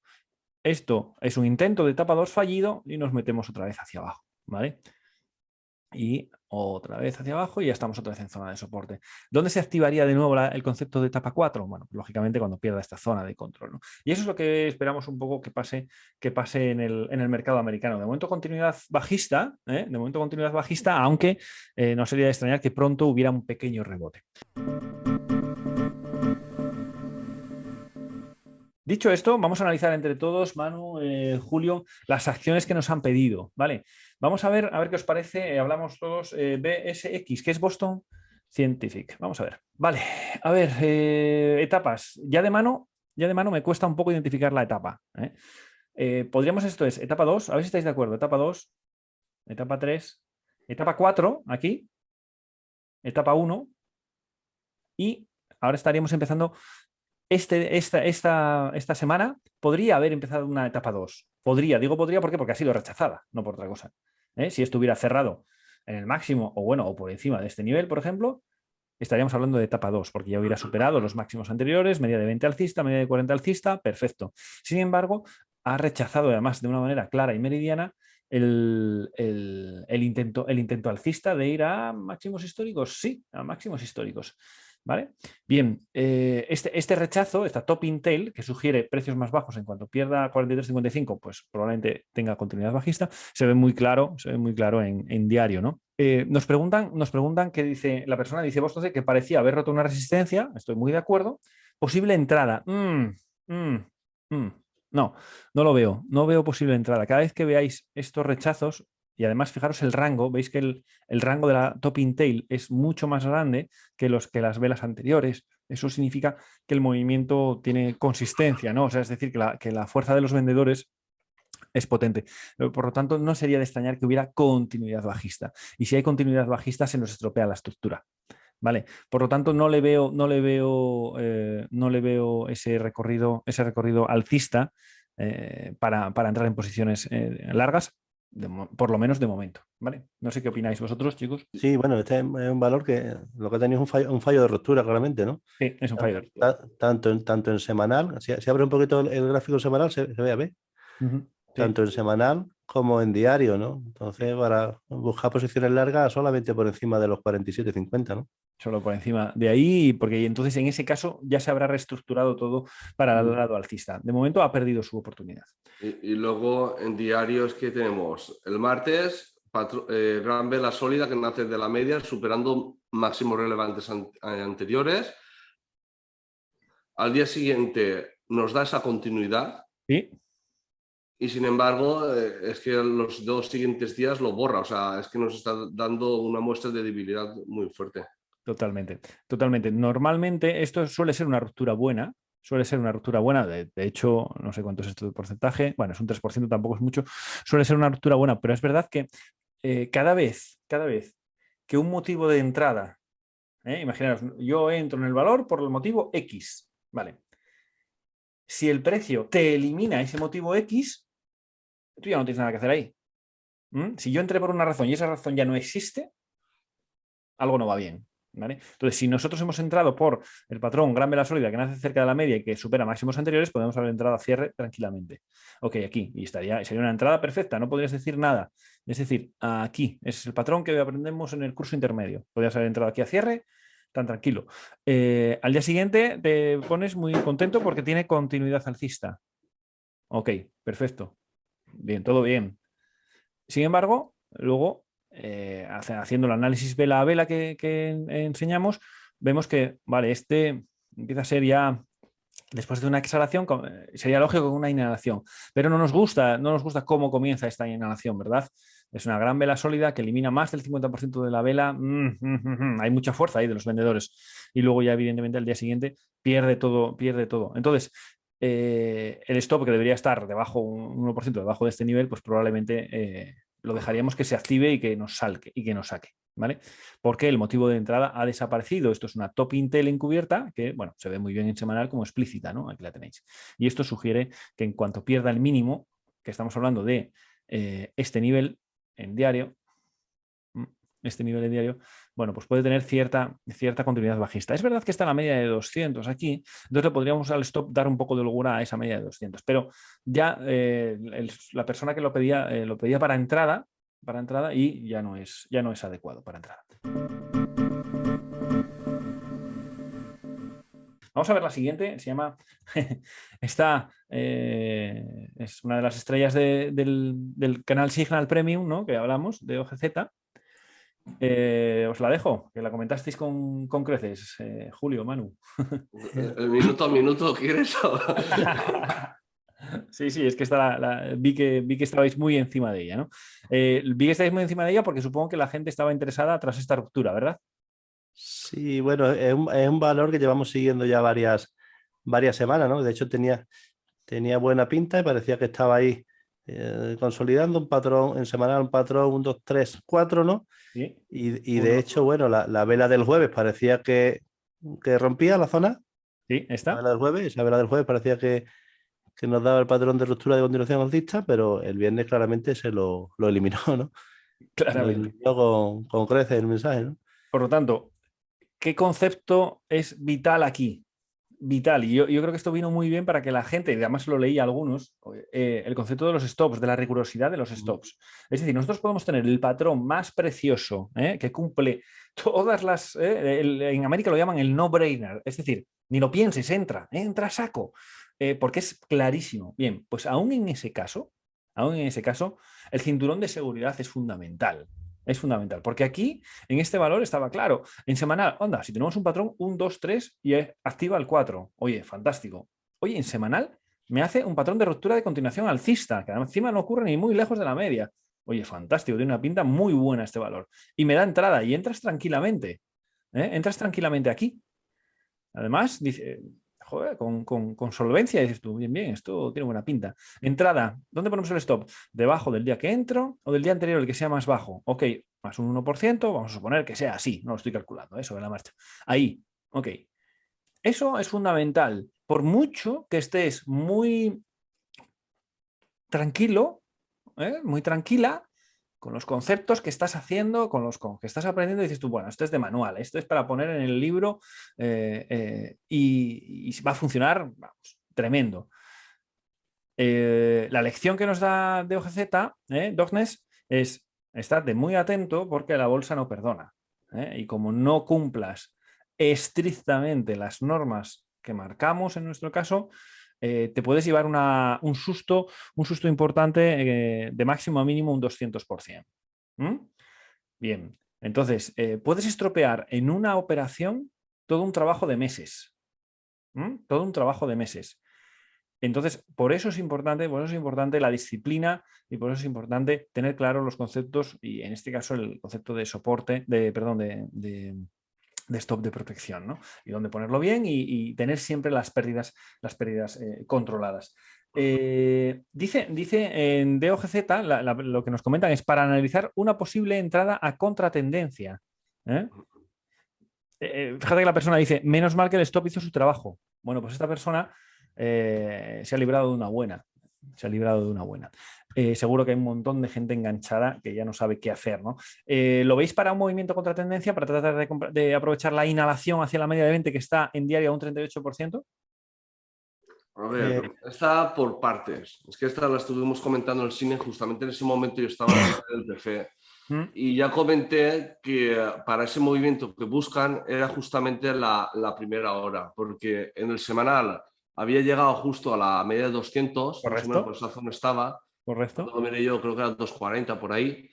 esto es un intento de etapa 2 fallido y nos metemos otra vez hacia abajo, ¿vale? Y otra vez hacia abajo y ya estamos otra vez en zona de soporte. ¿Dónde se activaría de nuevo el concepto de etapa 4? Bueno, lógicamente cuando pierda esta zona de control, ¿no? Y eso es lo que esperamos un poco que pase en el mercado americano. De momento continuidad bajista, de momento continuidad bajista, aunque no sería de extrañar que pronto hubiera un pequeño rebote. Dicho esto, vamos a analizar entre todos, Manu, Julio, las acciones que nos han pedido, ¿vale? Vamos a ver qué os parece. Hablamos todos BSX, ¿qué es Boston Scientific? Vamos a ver. Vale, a ver, etapas. Ya de mano me cuesta un poco identificar la etapa. Podríamos, esto es etapa 2, a ver si estáis de acuerdo. Etapa 2, etapa 3, etapa 4, aquí, etapa 1, y ahora estaríamos empezando. Esta semana podría haber empezado una etapa 2. Digo podría porque ha sido rechazada, no por otra cosa. Si estuviera cerrado en el máximo o por encima de este nivel, por ejemplo, estaríamos hablando de etapa 2, porque ya hubiera superado los máximos anteriores, media de 20 alcista, media de 40 alcista, perfecto. Sin embargo, ha rechazado además de una manera clara y meridiana el intento alcista de ir a máximos históricos. Sí, a máximos históricos. ¿Vale? Bien, este rechazo, esta topping tail, que sugiere precios más bajos en cuanto pierda 43.55, pues probablemente tenga continuidad bajista, se ve muy claro en diario, ¿no? Nos preguntan qué dice la persona, dice Boston que parecía haber roto una resistencia, estoy muy de acuerdo. Posible entrada. No lo veo, no veo posible entrada. Cada vez que veáis estos rechazos, y además fijaros el rango, veis que el rango de la topping tail es mucho más grande que las velas anteriores. Eso significa que el movimiento tiene consistencia, ¿no? O sea, es decir, que la fuerza de los vendedores es potente. Por lo tanto, no sería de extrañar que hubiera continuidad bajista. Y si hay continuidad bajista, se nos estropea la estructura. ¿Vale? Por lo tanto, no le veo ese recorrido alcista para entrar en posiciones largas, por lo menos de momento. ¿Vale? No sé qué opináis vosotros, chicos. Sí, bueno, este es un valor que lo que ha tenido es un fallo de ruptura, claramente, ¿no? Sí, es un fallo de ruptura. Tanto en semanal, si abre un poquito el gráfico semanal, se ve, ¿ves? Sí. Tanto en semanal como en diario, ¿no? Entonces, para buscar posiciones largas solamente por encima de los 47,50, ¿no? Solo por encima de ahí, porque entonces en ese caso ya se habrá reestructurado todo para el lado alcista. De momento ha perdido su oportunidad. Y luego en diarios que tenemos el martes, gran vela sólida que nace de la media, superando máximos relevantes anteriores. Al día siguiente nos da esa continuidad. Sí. Y sin embargo, es que los 2 siguientes días lo borra. O sea, es que nos está dando una muestra de debilidad muy fuerte. Totalmente, totalmente. Normalmente esto suele ser una ruptura buena. De hecho, no sé cuánto es esto de porcentaje. Bueno, es un 3%, tampoco es mucho. Suele ser una ruptura buena, pero es verdad que cada vez que un motivo de entrada, imaginaos, yo entro en el valor por el motivo X, ¿vale? Si el precio te elimina ese motivo X, tú ya no tienes nada que hacer ahí. Si yo entré por una razón y esa razón ya no existe, algo no va bien. ¿Vale? Entonces, si nosotros hemos entrado por el patrón gran vela sólida que nace cerca de la media y que supera máximos anteriores, podemos haber entrado a cierre tranquilamente. Ok, aquí, y sería una entrada perfecta, no podrías decir nada. Es decir, aquí, es el patrón que aprendemos en el curso intermedio. Podrías haber entrado aquí a cierre, tan tranquilo. Al día siguiente te pones muy contento porque tiene continuidad alcista. Ok, perfecto. Bien, todo bien. Sin embargo, luego haciendo el análisis vela a vela que enseñamos, vemos que, vale, este empieza a ser ya, después de una exhalación, sería lógico con una inhalación, pero no nos gusta cómo comienza esta inhalación, ¿verdad? Es una gran vela sólida que elimina más del 50% de la vela. Hay mucha fuerza ahí de los vendedores. Y luego ya, evidentemente, al día siguiente pierde todo. Entonces, el stop, que debería estar debajo, un 1% debajo de este nivel, pues probablemente lo dejaríamos que se active y que nos saque, ¿vale? Porque el motivo de entrada ha desaparecido. Esto es una top Intel encubierta que, bueno, se ve muy bien en semanal como explícita, ¿no? Aquí la tenéis. Y esto sugiere que en cuanto pierda el mínimo, que estamos hablando de este nivel en diario, bueno, pues puede tener cierta continuidad bajista. Es verdad que está en la media de 200 aquí, entonces le podríamos al stop dar un poco de holgura a esa media de 200, pero ya la persona que lo pedía para entrada y ya no es adecuado para entrada. Vamos a ver la siguiente, se llama, esta es una de las estrellas del canal Signal Premium, ¿no? Que hablamos, de OGZ. Os la dejo, que la comentasteis con creces, Julio, Manu. El minuto a minuto, ¿quieres? Sí, es que vi que estabais muy encima de ella, ¿no? Vi que estáis muy encima de ella porque supongo que la gente estaba interesada tras esta ruptura, ¿verdad? Sí, bueno, es un valor que llevamos siguiendo ya varias semanas, ¿no? De hecho, tenía buena pinta y parecía que estaba ahí consolidando un patrón en semanal, un patrón 1, 2, 3, 4, ¿no? Sí. Y de hecho, bueno, la vela del jueves parecía que rompía la zona. Sí, esa vela del jueves parecía que nos daba el patrón de ruptura de continuación alcista, pero el viernes claramente se lo eliminó, ¿no? Claramente. Lo eliminó con creces el mensaje, ¿no? Por lo tanto, ¿qué concepto es vital aquí? Vital, y yo creo que esto vino muy bien para que la gente, y además lo leí a algunos, el concepto de los stops, de la rigurosidad de los stops. Es decir, nosotros podemos tener el patrón más precioso que cumple todas las... en América lo llaman el no-brainer, es decir, ni lo pienses, entra a saco, porque es clarísimo. Bien, pues aún en ese caso, el cinturón de seguridad es fundamental. Es fundamental, porque aquí, en este valor, estaba claro. En semanal, onda, si tenemos un patrón, 1, 2, 3 y activa el 4. Oye, fantástico. Oye, en semanal me hace un patrón de ruptura de continuación alcista, que encima no ocurre ni muy lejos de la media. Oye, fantástico, tiene una pinta muy buena este valor. Y me da entrada y entras tranquilamente. Entras tranquilamente aquí. Además, dice... Joder, con solvencia, dices tú, bien, esto tiene buena pinta. Entrada, ¿dónde ponemos el stop? ¿Debajo del día que entro o del día anterior, el que sea más bajo? Ok, más un 1%, vamos a suponer que sea así, no lo estoy calculando, sobre la marcha. Ahí, ok. Eso es fundamental. Por mucho que estés muy tranquilo, muy tranquila, con los conceptos que estás haciendo, con los que estás aprendiendo, dices tú, bueno, esto es de manual, esto es para poner en el libro y va a funcionar, vamos, tremendo. La lección que nos da de OGZ, Dognes, es estate muy atento porque la bolsa no perdona. Y como no cumplas estrictamente las normas que marcamos en nuestro caso, te puedes llevar un susto importante de máximo a mínimo un 200%. Bien, entonces puedes estropear en una operación todo un trabajo de meses. Todo un trabajo de meses. Entonces, por eso es importante la disciplina y por eso es importante tener claros los conceptos y en este caso el concepto de soporte, de stop de protección, ¿no? Y dónde ponerlo bien y tener siempre las pérdidas controladas. Dice en DOGZ, lo que nos comentan es para analizar una posible entrada a contratendencia. Fíjate que la persona dice, menos mal que el stop hizo su trabajo. Bueno, pues esta persona se ha librado de una buena. Seguro que hay un montón de gente enganchada que ya no sabe qué hacer, ¿no? ¿Lo veis para un movimiento contra tendencia, para tratar de aprovechar la inhalación hacia la media de 20 que está en diario a un 38%? A ver, está por partes. Es que esta la estuvimos comentando en el cine, justamente en ese momento yo estaba en el TF. Y ya comenté que para ese movimiento que buscan era justamente la primera hora, porque en el semanal había llegado justo a la media de 200, Correcto. más o menos por esa zona estaba. Correcto. Cuando lo miré yo creo que era 240 por ahí.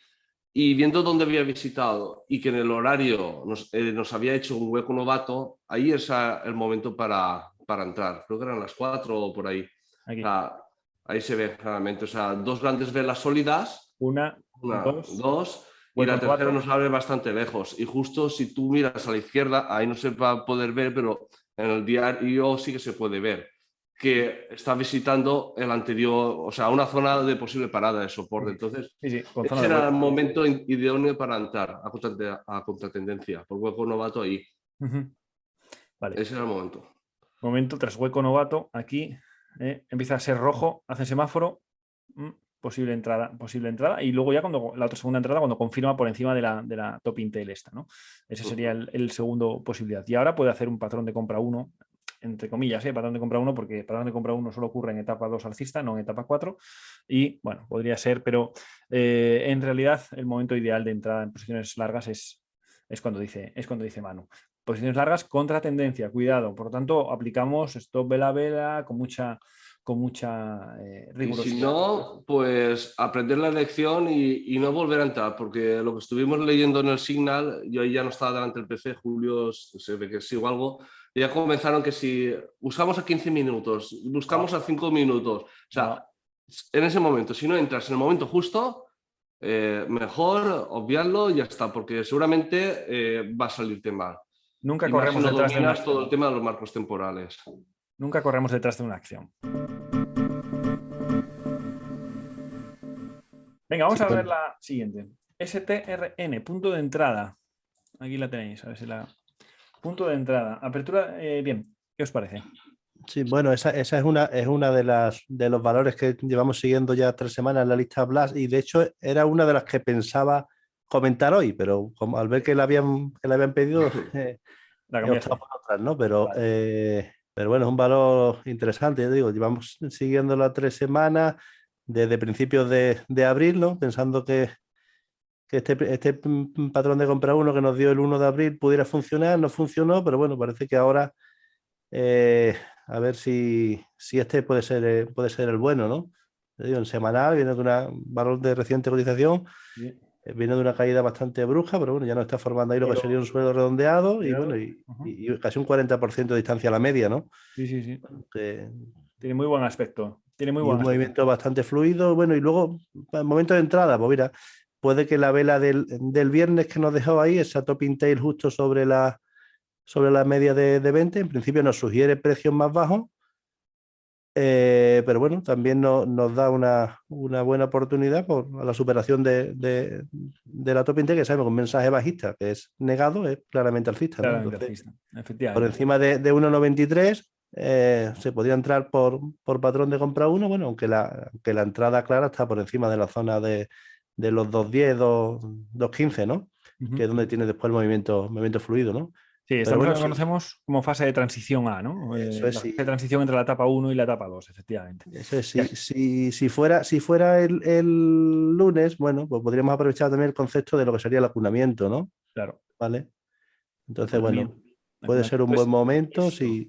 Y viendo dónde había visitado y que en el horario nos había hecho un hueco novato, ahí es el momento para entrar. Creo que eran las 4 o por ahí. O sea, ahí se ve claramente. O sea, dos grandes velas sólidas. Una, dos. Y la tercera nos abre bastante lejos. Y justo si tú miras a la izquierda, ahí no se va a poder ver, pero en el diario sí que se puede ver. que está visitando el anterior, o sea, una zona de posible parada de soporte. Entonces, ese era el momento idóneo para entrar a contratendencia, por hueco novato ahí. Vale. Ese era el momento. Momento tras hueco novato, aquí empieza a ser rojo, hace semáforo, posible entrada, y luego ya cuando la otra segunda entrada, cuando confirma por encima de la top Intel esta, ¿no? Ese sería el segundo posibilidad. Y ahora puede hacer un patrón de compra 1, entre comillas, patrón de compra 1, porque patrón de compra 1 solo ocurre en etapa 2 alcista, no en etapa 4, y bueno, podría ser, pero en realidad el momento ideal de entrada en posiciones largas es cuando dice Manu. Posiciones largas contra tendencia, cuidado. Por lo tanto, aplicamos stop vela con mucha rigurosidad. Y si no, pues aprender la lección y no volver a entrar, porque lo que estuvimos leyendo en el Signal, yo ahí ya no estaba delante del PC, Julio se ve que sigo algo, y ya comenzaron que si usamos a 15 minutos, buscamos a 5 minutos, o sea, en ese momento, si no entras en el momento justo, mejor obviarlo y ya está, porque seguramente va a salirte mal. Nunca corremos detrás de todo el tema de los marcos temporales. Nunca corremos detrás de una acción. Venga, vamos a ver la siguiente. STRN, punto de entrada. Aquí la tenéis, a ver si la... Punto de entrada. Apertura, bien, ¿qué os parece? Sí, bueno, esa es una de los valores que llevamos siguiendo ya 3 semanas en la lista Blast, y de hecho era una de las que pensaba comentar hoy, pero como al ver que la habían pedido, la he optado por otras, ¿no? Pero bueno, es un valor interesante, ya digo, llevamos siguiéndola 3 semanas, desde principios de abril, ¿no? Pensando que este patrón de compra 1 que nos dio el 1 de abril pudiera funcionar, no funcionó, pero bueno, parece que ahora a ver si este puede ser el bueno, ¿no? Digo, en semanal viene de un valor de reciente cotización, viene de una caída bastante brusca, pero bueno, ya nos está formando ahí lo que sería un suelo redondeado y bueno, y casi un 40% de distancia a la media, ¿no? Sí. Que, tiene muy buen aspecto. Un movimiento bastante fluido. Bueno, y luego, el momento de entrada, pues mira, puede que la vela del viernes que nos dejó ahí, esa top tail justo sobre la media de 20, en principio nos sugiere precios más bajos, pero bueno, también nos da una buena oportunidad a la superación de la top tail, que sabemos con mensaje bajista, que es negado, es claramente alcista, ¿no? Claramente Entonces, alcista, efectivamente. Por encima de 1,93 se podría entrar por patrón de compra 1, bueno, aunque la entrada clara está por encima de la zona de los 2,10, 2,15, ¿no? Que es donde tiene después el movimiento fluido, ¿no? Sí, estamos lo que conocemos como fase de transición A, ¿no? Eso es, la fase de transición entre la etapa 1 y la etapa 2, efectivamente. Eso es, si fuera el lunes, bueno, pues podríamos aprovechar también el concepto de lo que sería el acunamiento, ¿no? Claro. ¿Vale? Entonces, bueno, puede ser un buen momento.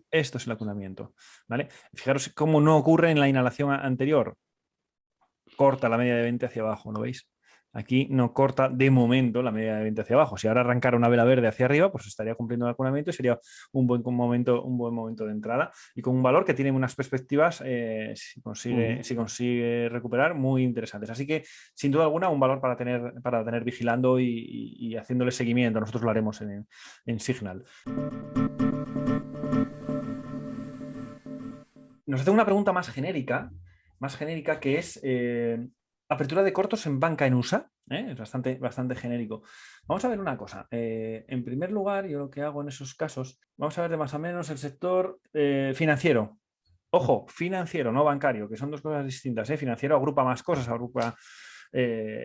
Esto es el acunamiento, ¿vale? Fijaros cómo no ocurre en la inhalación anterior. Corta la media de 20 hacia abajo, ¿no veis? Aquí no corta de momento la media de 20 hacia abajo. Si ahora arrancara una vela verde hacia arriba, pues estaría cumpliendo el acunamiento y sería un buen momento de entrada y con un valor que tiene unas perspectivas, si consigue recuperar, muy interesantes. Así que, sin duda alguna, un valor para tener vigilando y haciéndole seguimiento. Nosotros lo haremos en Signal. Nos hace una pregunta más genérica que es apertura de cortos en banca en USA. Es bastante genérico. Vamos a ver una cosa. En primer lugar, yo lo que hago en esos casos, vamos a ver de más o menos el sector financiero. Ojo, financiero, no bancario, que son dos cosas distintas. Financiero agrupa más cosas, agrupa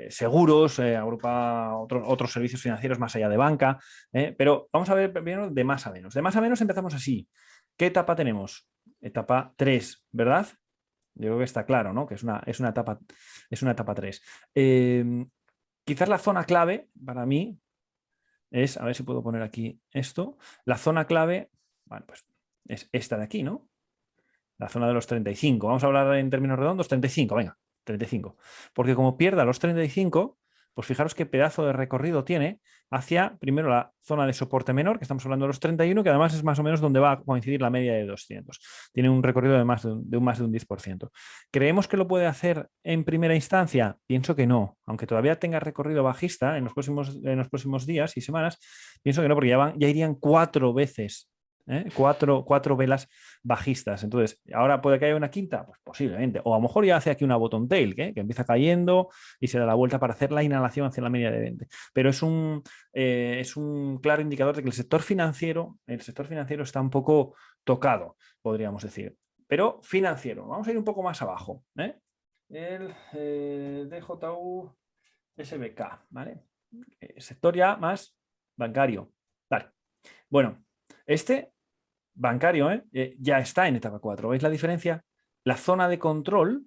seguros, agrupa otros servicios financieros más allá de banca. Pero vamos a ver primero de más a menos. De más a menos empezamos así. ¿Qué etapa tenemos? Etapa 3, ¿verdad? Yo creo que está claro, ¿no? Que es una etapa 3. Quizás la zona clave para mí es, a ver si puedo poner aquí esto, la zona clave, bueno, pues es esta de aquí, ¿no? La zona de los 35. Vamos a hablar en términos redondos, 35, venga, 35. Porque como pierda los 35, pues fijaros qué pedazo de recorrido tiene hacia, primero, la zona de soporte menor, que estamos hablando de los 31, que además es más o menos donde va a coincidir la media de 200. Tiene un recorrido de más de un 10%. ¿Creemos que lo puede hacer en primera instancia? Pienso que no. Aunque todavía tenga recorrido bajista en los próximos días y semanas, pienso que no, porque ya irían 4 veces Cuatro velas bajistas. Entonces, ¿ahora puede que haya una quinta? Pues posiblemente. O a lo mejor ya hace aquí una bottom tail, que empieza cayendo y se da la vuelta para hacer la inhalación hacia la media de 20. Pero es un claro indicador de que el sector financiero está un poco tocado, podríamos decir. Pero financiero. Vamos a ir un poco más abajo. El DJU SBK, ¿vale? Sector ya más bancario. Vale. Bueno, este bancario ya está en etapa 4. ¿Veis la diferencia? La zona de control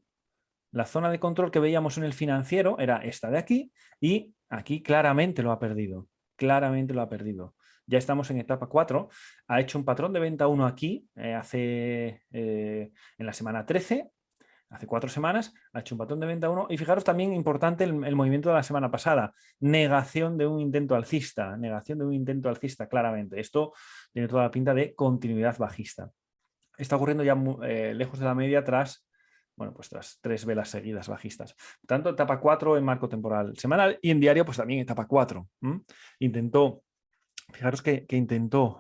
que veíamos en el financiero era esta de aquí y aquí claramente lo ha perdido. Claramente lo ha perdido. Ya estamos en etapa 4. Ha hecho un patrón de venta 1 aquí en la semana 13. Hace 4 semanas ha hecho un patrón de venta 1 y fijaros también importante el movimiento de la semana pasada, negación de un intento alcista, claramente. Esto tiene toda la pinta de continuidad bajista. Está ocurriendo ya lejos de la media tras 3 velas seguidas bajistas. Tanto etapa 4 en marco temporal semanal y en diario pues también etapa 4. Fijaros que intentó...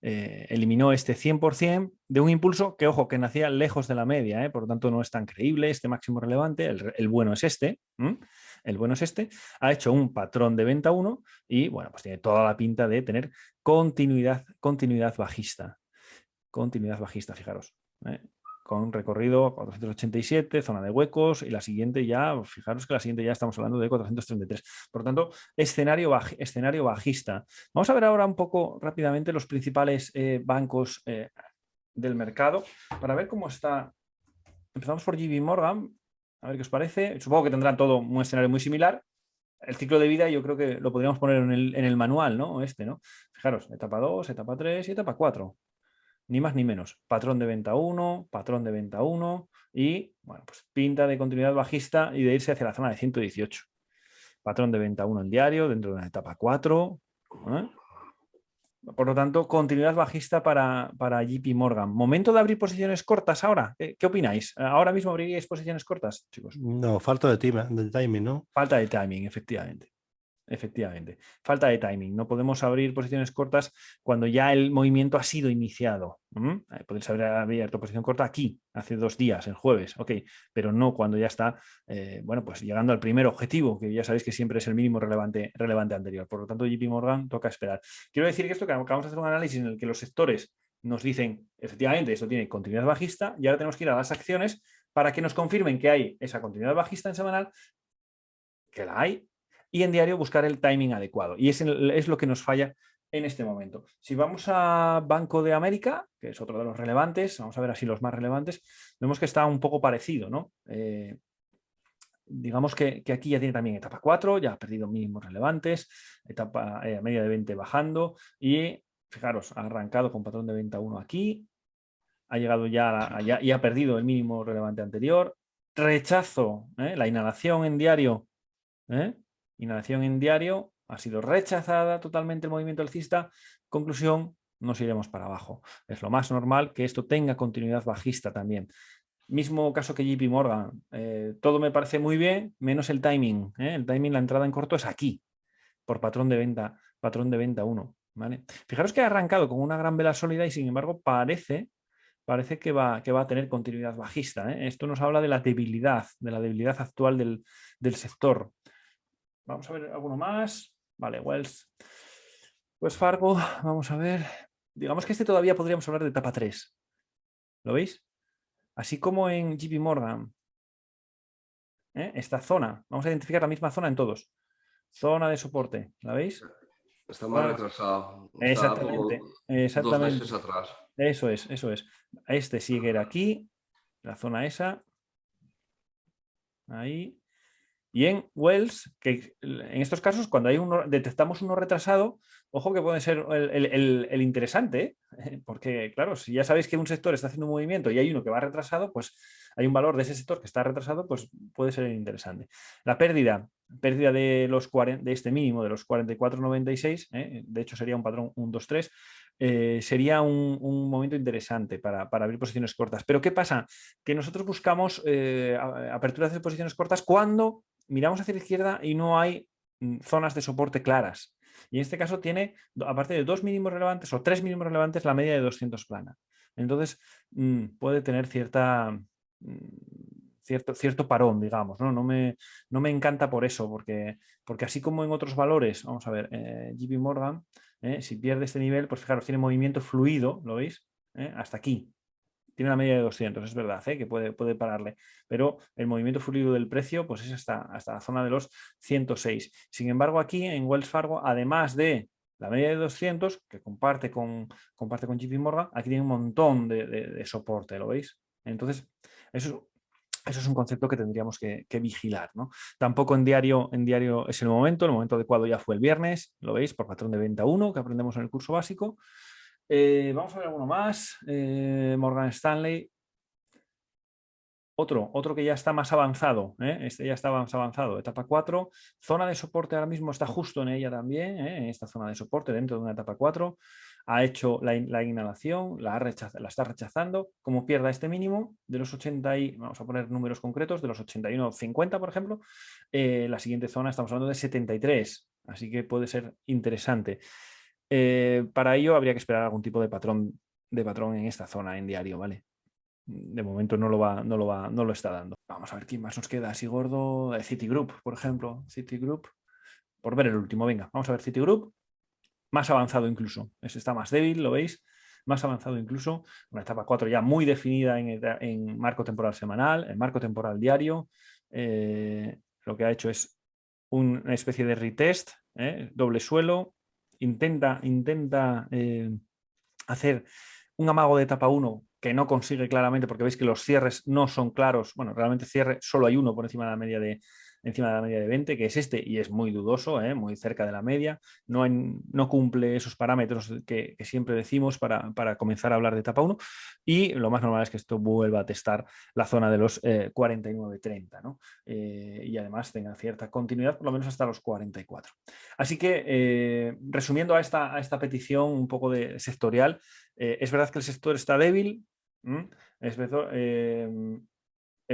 eliminó este 100% de un impulso que, ojo, que nacía lejos de la media, por lo tanto no es tan creíble este máximo relevante, el bueno es este, ha hecho un patrón de venta 1 y, bueno, pues tiene toda la pinta de tener continuidad bajista, fijaros, con recorrido 487, zona de huecos, y la siguiente ya, fijaros que la siguiente ya estamos hablando de 433. Por lo tanto, escenario bajista. Vamos a ver ahora un poco rápidamente los principales bancos del mercado para ver cómo está. Empezamos por JP Morgan, a ver qué os parece. Supongo que tendrán todo un escenario muy similar. El ciclo de vida yo creo que lo podríamos poner en el manual, ¿no? ¿no? Fijaros, etapa 2, etapa 3 y etapa 4. Ni más ni menos. Patrón de venta 1, patrón de venta 1 y, bueno, pues pinta de continuidad bajista y de irse hacia la zona de 118. Patrón de venta 1 en diario dentro de una etapa 4. Por lo tanto, continuidad bajista para JP Morgan. ¿Momento de abrir posiciones cortas ahora? ¿Qué opináis? ¿Ahora mismo abriríais posiciones cortas, chicos? No, falta de timing, ¿no? Falta de timing, efectivamente. Falta de timing. No podemos abrir posiciones cortas cuando ya el movimiento ha sido iniciado. Podéis haber abierto posición corta aquí, hace 2 días, el jueves, ok, pero no cuando ya está pues llegando al primer objetivo, que ya sabéis que siempre es el mínimo relevante anterior. Por lo tanto, JP Morgan toca esperar. Quiero decir que esto que acabamos de hacer un análisis en el que los sectores nos dicen, efectivamente, esto tiene continuidad bajista, y ahora tenemos que ir a las acciones para que nos confirmen que hay esa continuidad bajista en semanal, que la hay, y en diario buscar el timing adecuado. Y es lo que nos falla en este momento. Si vamos a Banco de América, que es otro de los relevantes, vamos a ver así los más relevantes, vemos que está un poco parecido, ¿no? Digamos que aquí ya tiene también etapa 4, ya ha perdido mínimos relevantes, etapa media de 20 bajando y, fijaros, ha arrancado con patrón de venta 1 aquí, ha llegado ya y ha perdido el mínimo relevante anterior, rechazo, la inhalación en diario, inhalación en diario, ha sido rechazada totalmente el movimiento alcista. Conclusión, nos iremos para abajo. Es lo más normal que esto tenga continuidad bajista también. Mismo caso que JP Morgan. Todo me parece muy bien, menos el timing. El timing, la entrada en corto es aquí, por patrón de venta 1. ¿Vale? Fijaros que ha arrancado con una gran vela sólida y sin embargo parece que va a tener continuidad bajista. Esto nos habla de la debilidad actual del sector. Vamos a ver alguno más. Vale, Wells Fargo, vamos a ver. Digamos que este todavía podríamos hablar de etapa 3. ¿Lo veis? Así como en JP Morgan. Esta zona. Vamos a identificar la misma zona en todos. Zona de soporte. ¿La veis? Está más retrasado. Exactamente. Está 2 meses atrás. Eso es. Este sigue aquí. La zona esa. Ahí. Y en Wells, que en estos casos, cuando detectamos uno retrasado, ojo que puede ser el interesante, porque claro, si ya sabéis que un sector está haciendo un movimiento y hay uno que va retrasado, pues hay un valor de ese sector que está retrasado, pues puede ser interesante. La pérdida de este mínimo de los 44,96, de hecho sería un patrón 1, 2, 3, sería un momento interesante para abrir posiciones cortas. Pero ¿qué pasa? Que nosotros buscamos aperturas de posiciones cortas cuando miramos hacia la izquierda y no hay zonas de soporte claras. Y en este caso tiene, aparte de 2 mínimos relevantes o 3 mínimos relevantes, la media de 200 plana. Entonces puede tener cierto parón, digamos, ¿no? No me encanta por eso, porque así como en otros valores, vamos a ver, JP Morgan, si pierde este nivel, pues fijaros, tiene movimiento fluido, ¿lo veis? Hasta aquí. Tiene la media de 200, es verdad, que puede pararle, pero el movimiento fluido del precio pues es hasta la zona de los 106. Sin embargo, aquí en Wells Fargo, además de la media de 200, que comparte con JP Morgan, aquí tiene un montón de soporte, ¿lo veis? Entonces, eso es un concepto que tendríamos que vigilar, ¿no? Tampoco en diario es el momento adecuado ya fue el viernes, lo veis, por patrón de venta 1 que aprendemos en el curso básico. Vamos a ver alguno más. Morgan Stanley. Otro que ya está más avanzado. Este ya está más avanzado. Etapa 4. Zona de soporte ahora mismo está justo en ella también. En esta zona de soporte dentro de una etapa 4. Ha hecho la inhalación, la está rechazando. Como pierda este mínimo de los 80 y, vamos a poner números concretos, de los 81,50 por ejemplo, la siguiente zona estamos hablando de 73. Así que puede ser interesante. Para ello habría que esperar algún tipo de patrón en esta zona en diario, ¿vale? De momento no lo está dando. Vamos a ver quién más nos queda así gordo. Citigroup, por ejemplo. Citigroup. Por ver el último, venga. Vamos a ver Citigroup. Más avanzado incluso. Ese está más débil, ¿lo veis? Más avanzado incluso. Una etapa 4 ya muy definida en marco temporal semanal, en marco temporal diario. Lo que ha hecho es una especie de retest, doble suelo. Intenta hacer un amago de etapa 1 que no consigue claramente, porque veis que los cierres no son claros. Bueno, realmente cierre solo hay uno por encima de la media de 20, que es este, y es muy dudoso, muy cerca de la media. No cumple esos parámetros que siempre decimos para comenzar a hablar de etapa 1, y lo más normal es que esto vuelva a testar la zona de los 49,30, ¿no? Y además tenga cierta continuidad, por lo menos hasta los 44. Así que, resumiendo a esta petición un poco de sectorial, es verdad que el sector está débil. Es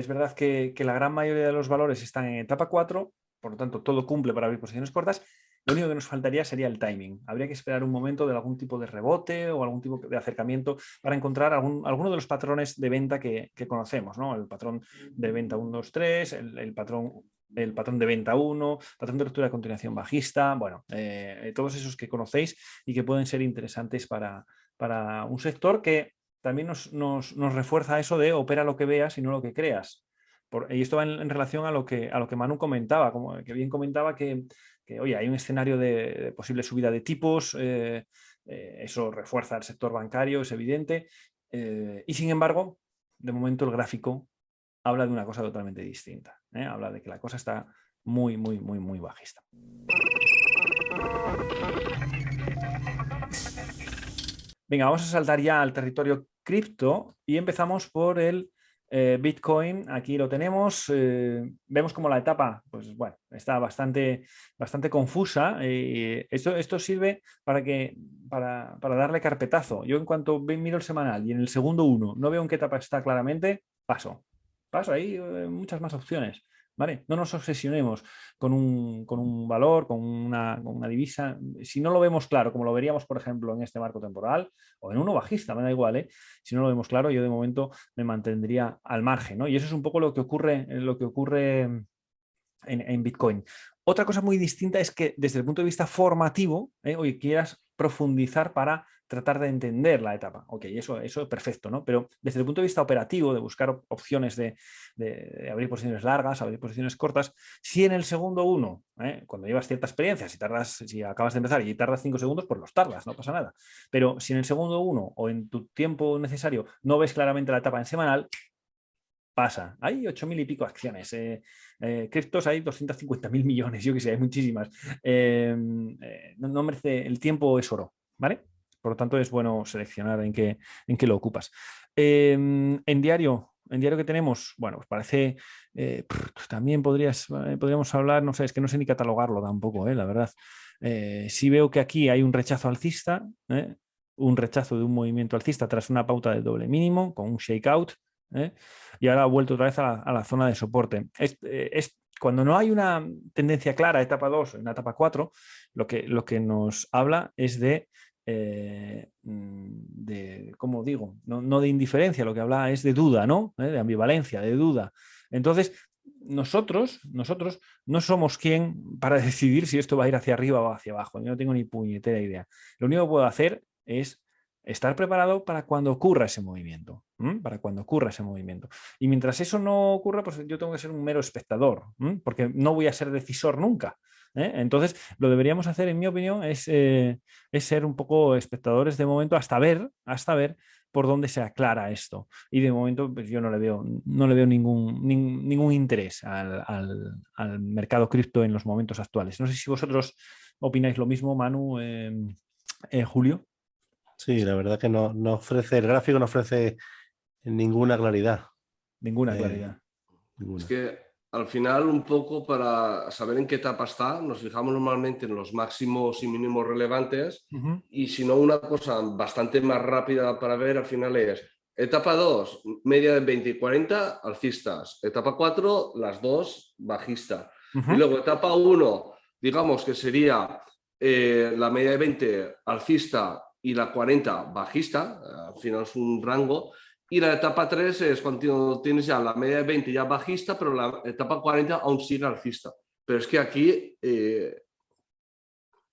verdad que la gran mayoría de los valores están en etapa 4, por lo tanto todo cumple para abrir posiciones cortas. Lo único que nos faltaría sería el timing. Habría que esperar un momento de algún tipo de rebote o algún tipo de acercamiento para encontrar alguno de los patrones de venta que conocemos, ¿no? El patrón de venta 1, 2, 3, el patrón de venta 1, patrón de ruptura de continuación bajista, bueno, todos esos que conocéis y que pueden ser interesantes para un sector que también nos refuerza eso de opera lo que veas y no lo que creas. Y esto va en relación a lo que Manu comentaba, que bien comentaba que oye, hay un escenario de posible subida de tipos, eso refuerza el sector bancario, es evidente, y sin embargo, de momento el gráfico habla de una cosa totalmente distinta. Habla de que la cosa está muy, muy, muy, muy bajista. Venga, vamos a saltar ya al territorio cripto y empezamos por el Bitcoin. Aquí lo tenemos. Vemos como la etapa, pues bueno, está bastante confusa. Esto sirve para darle carpetazo. Yo en cuanto miro el semanal y en el segundo uno no veo en qué etapa está claramente, paso. Hay muchas más opciones. ¿Vale? No nos obsesionemos con un valor, con una divisa. Si no lo vemos claro, como lo veríamos, por ejemplo, en este marco temporal o en uno bajista, me da igual, si no lo vemos claro, yo de momento me mantendría al margen, ¿no? Y eso es un poco lo que ocurre en Bitcoin. Otra cosa muy distinta es que desde el punto de vista formativo, oye, quieras profundizar para tratar de entender la etapa. Ok, eso es perfecto, ¿no? Pero desde el punto de vista operativo, de buscar opciones de abrir posiciones largas, abrir posiciones cortas, si en el segundo uno, cuando llevas cierta experiencia, si acabas de empezar y tardas 5 segundos, pues los tardas, no pasa nada. Pero si en el segundo uno o en tu tiempo necesario no ves claramente la etapa en semanal, pasa. Hay 8.000 y pico acciones. Criptos hay 250.000 millones, yo que sé, hay muchísimas. No merece, el tiempo es oro, ¿vale? Por lo tanto, es bueno seleccionar en qué lo ocupas. En diario que tenemos, bueno, pues parece, también podríamos hablar, no sé, es que no sé ni catalogarlo tampoco, la verdad. Sí veo que aquí hay un rechazo alcista, un rechazo de un movimiento alcista tras una pauta de doble mínimo, con un shakeout, y ahora ha vuelto otra vez a la zona de soporte. Cuando no hay una tendencia clara, etapa 2 o una etapa 4, lo que nos habla es ¿cómo digo? No de indiferencia, lo que habla es de duda, ¿no? De ambivalencia, de duda. Entonces, nosotros no somos quien para decidir si esto va a ir hacia arriba o hacia abajo. Yo no tengo ni puñetera idea. Lo único que puedo hacer es estar preparado para cuando ocurra ese movimiento. Para cuando ocurra ese movimiento. Y mientras eso no ocurra, pues yo tengo que ser un mero espectador, porque no voy a ser decisor nunca. Entonces, lo que deberíamos hacer, en mi opinión, es ser un poco espectadores de momento hasta ver por dónde se aclara esto. Y de momento, pues yo no le veo ningún interés al mercado cripto en los momentos actuales. No sé si vosotros opináis lo mismo, Manu, Julio. Sí, la verdad que no ofrece, el gráfico no ofrece ninguna claridad. Ninguna claridad. Ninguna. Es que al final, un poco para saber en qué etapa está, nos fijamos normalmente en los máximos y mínimos relevantes. Y si no, una cosa bastante más rápida para ver al final es etapa 2, media de 20 y 40, alcistas. Etapa 4, las dos, bajista. Y luego etapa 1, digamos que sería la media de 20 alcista y la 40 bajista, al final es un rango. Y la etapa 3 es cuando tienes ya la media de 20 ya bajista, pero la etapa 40 aún sigue alcista. Pero es que aquí,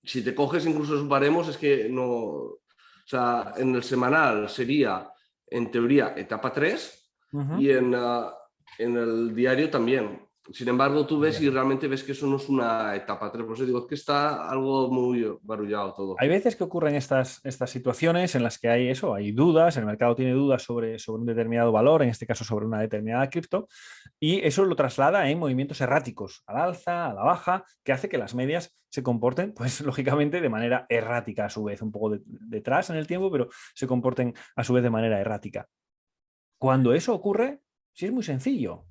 si te coges incluso esos baremos, es que no... O sea, en el semanal sería, en teoría, etapa 3 y en el diario también. Sin embargo, tú ves y realmente ves que eso no es una etapa 3. Por eso digo, es que está algo muy barullado todo. Hay veces que ocurren estas situaciones en las que hay dudas, el mercado tiene dudas sobre un determinado valor, en este caso sobre una determinada cripto, y eso lo traslada en movimientos erráticos, al alza, a la baja, que hace que las medias se comporten, pues lógicamente, de manera errática a su vez, un poco detrás en el tiempo, pero se comporten a su vez de manera errática. Cuando eso ocurre, sí es muy sencillo.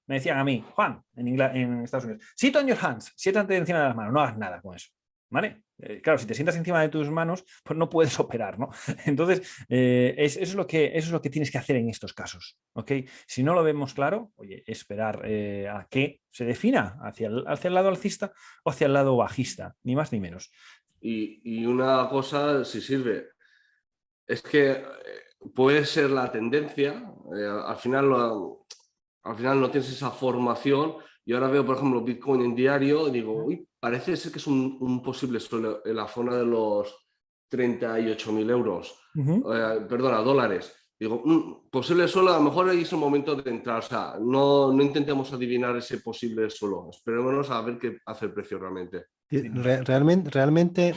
Me decían a mí, Juan, en Estados Unidos, sit on your hands, siéntate encima de las manos, no hagas nada con eso. ¿Vale? Claro, si te sientas encima de tus manos, pues no puedes operar, ¿no? Entonces, eso es lo que tienes que hacer en estos casos, ¿ok? Si no lo vemos claro, oye, esperar a que se defina hacia el lado alcista o hacia el lado bajista, ni más ni menos. Y una cosa, si sirve, es que puede ser la tendencia, al final no tienes esa formación. Y ahora veo, por ejemplo, Bitcoin en diario y digo, uy, parece ser que es un posible suelo en la zona de los 38.000 euros, perdona, dólares. Digo, posible suelo, a lo mejor ahí es el momento de entrar. O sea, no intentemos adivinar ese posible suelo. Esperémonos a ver qué hace el precio realmente. Realmente,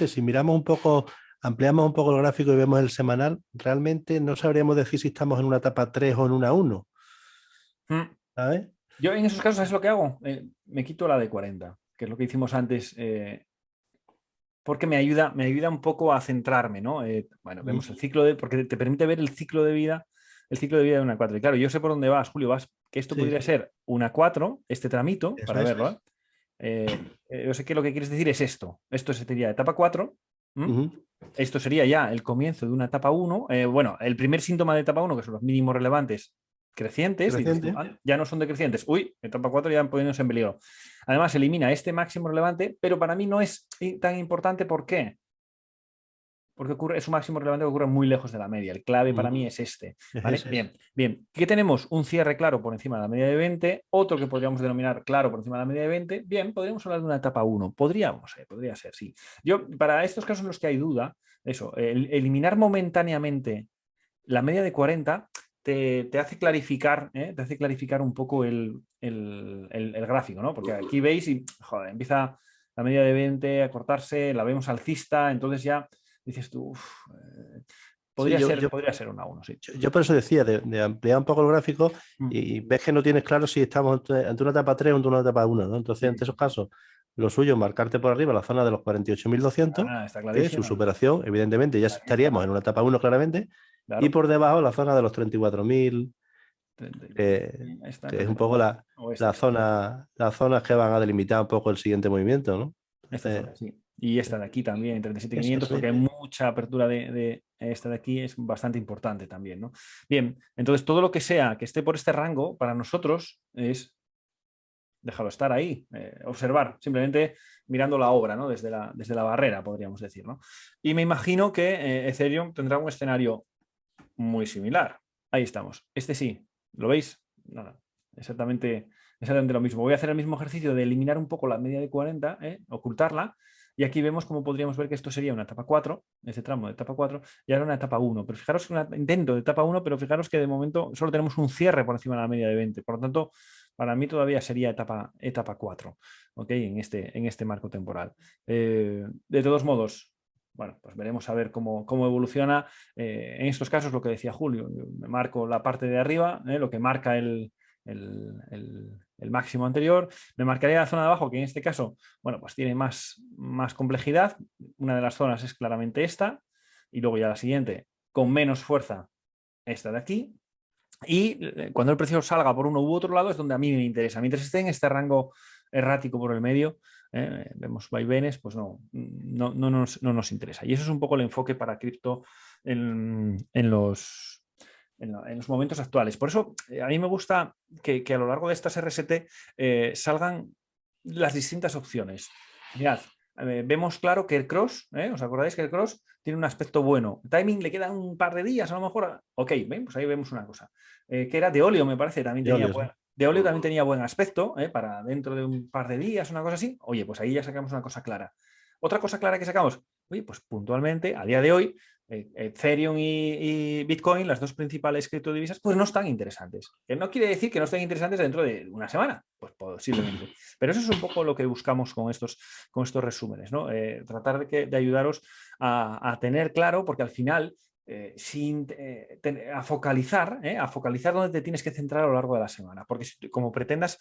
si miramos un poco, ampliamos un poco el gráfico y vemos el semanal, realmente no sabríamos decir si estamos en una etapa 3 o en una 1. ¿Sabes? Yo en esos casos, ¿sabes lo que hago? Me quito la de 40, que es lo que hicimos antes, porque me ayuda un poco a centrarme, ¿no? Bueno, vemos el ciclo porque te permite ver el ciclo de vida de una 4. Y claro, yo sé por dónde vas, Julio, que esto podría ser una 4, este tramito, Eso para es. verlo. Yo sé que lo que quieres decir es esto. Esto sería etapa 4. Esto sería ya el comienzo de una etapa 1. Bueno, el primer síntoma de etapa 1, que son los mínimos relevantes crecientes, dices, ya no son decrecientes. Uy, etapa 4 ya poniéndose en peligro. Además, elimina este máximo relevante, pero para mí no es tan importante. ¿Por qué? Porque es un máximo relevante que ocurre muy lejos de la media. El clave para mí es este. ¿Vale? Bien. ¿Qué tenemos? Un cierre claro por encima de la media de 20, otro que podríamos denominar claro por encima de la media de 20. Bien, podríamos hablar de una etapa 1. Podría ser, sí. Yo, para estos casos en los que hay duda, eliminar momentáneamente la media de 40 te hace clarificar, un poco el gráfico, ¿no? Porque aquí veis y, joder, empieza la media de 20 a cortarse, la vemos alcista, entonces ya dices tú, podría ser una 1, sí. Yo por eso decía, de ampliar un poco el gráfico y ves que no tienes claro si estamos ante una etapa 3 o ante una etapa 1, ¿no? Entonces, ante esos casos, lo suyo es marcarte por arriba la zona de los 48.200, que es su superación, evidentemente, ya estaríamos en una etapa 1 claramente, claro. Y por debajo la zona de los 34.000, que es un poco las zonas que van a delimitar un poco el siguiente movimiento, ¿no? Sí. Y esta de aquí también, 37.500, porque hay mucha apertura de esta de aquí, es bastante importante también, ¿no? Bien, entonces todo lo que sea que esté por este rango, para nosotros es déjalo estar ahí, observar, simplemente mirando la obra, ¿no? Desde la barrera, podríamos decir, ¿no? Y me imagino que Ethereum tendrá un escenario muy similar. Ahí estamos. Este sí, ¿lo veis? Nada, exactamente lo mismo. Voy a hacer el mismo ejercicio de eliminar un poco la media de 40, ocultarla, y aquí vemos cómo podríamos ver que esto sería una etapa 4, ese tramo de etapa 4, y ahora una etapa 1. Pero fijaros que un intento de etapa 1, pero fijaros que de momento solo tenemos un cierre por encima de la media de 20. Por lo tanto, para mí todavía sería etapa 4, ¿ok? En este marco temporal. De todos modos, bueno, pues veremos a ver cómo evoluciona. En estos casos, lo que decía Julio, me marco la parte de arriba, lo que marca el máximo anterior, me marcaría la zona de abajo, que en este caso, bueno, pues tiene más complejidad. Una de las zonas es claramente esta, y luego ya la siguiente, con menos fuerza, esta de aquí. Y cuando el precio salga por uno u otro lado es donde a mí me interesa. Mientras esté en este rango errático por el medio, vemos vaivenes, pues no nos interesa. Y eso es un poco el enfoque para cripto en los momentos actuales. Por eso a mí me gusta que a lo largo de estas RST salgan las distintas opciones. Mirad, vemos claro que el cross, ¿os acordáis que el cross tiene un aspecto bueno? Timing le quedan un par de días, a lo mejor. Ok, ¿ven? Pues ahí vemos una cosa. Que era de óleo, me parece, también De tenía óleo, sí. de óleo también tenía buen aspecto, para dentro de un par de días, una cosa así. Oye, pues ahí ya sacamos una cosa clara. Otra cosa clara que sacamos, oye, pues puntualmente, a día de hoy, Ethereum y Bitcoin, las dos principales criptodivisas, pues no están interesantes. Que no quiere decir que no estén interesantes dentro de una semana, pues posiblemente. Pero eso es un poco lo que buscamos con estos resúmenes, ¿no? Tratar de ayudaros a tener claro, porque al final, a focalizar dónde te tienes que centrar a lo largo de la semana. Porque como pretendas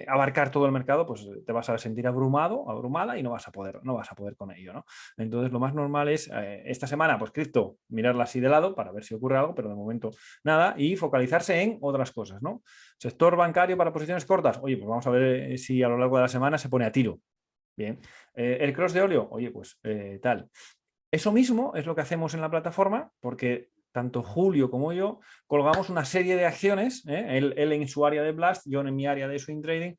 abarcar todo el mercado, pues te vas a sentir abrumada y no vas a poder con ello, ¿no? Entonces lo más normal es esta semana, pues cripto, mirarla así de lado para ver si ocurre algo, pero de momento nada, y focalizarse en otras cosas, ¿no? Sector bancario para posiciones cortas, oye, pues vamos a ver si a lo largo de la semana se pone a tiro. Bien. El cross de óleo, oye, pues tal. Eso mismo es lo que hacemos en la plataforma, porque tanto Julio como yo colgamos una serie de acciones, él en su área de Blast, yo en mi área de swing trading,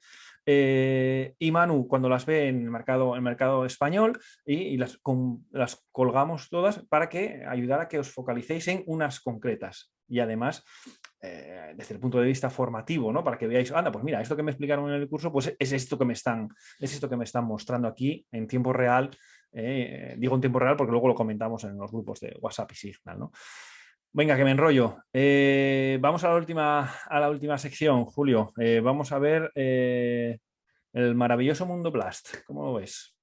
y Manu cuando las ve en el mercado español, y las colgamos todas para que ayudar a que os focalicéis en unas concretas. Y además, desde el punto de vista formativo, ¿no? Para que veáis, anda, pues mira, esto que me explicaron en el curso, pues es esto que me están mostrando aquí en tiempo real. Digo en tiempo real porque luego lo comentamos en los grupos de WhatsApp y Signal, ¿no? Venga, que me enrollo. Vamos a la última sección, Julio. Vamos a ver el maravilloso mundo Blast. ¿Cómo lo ves?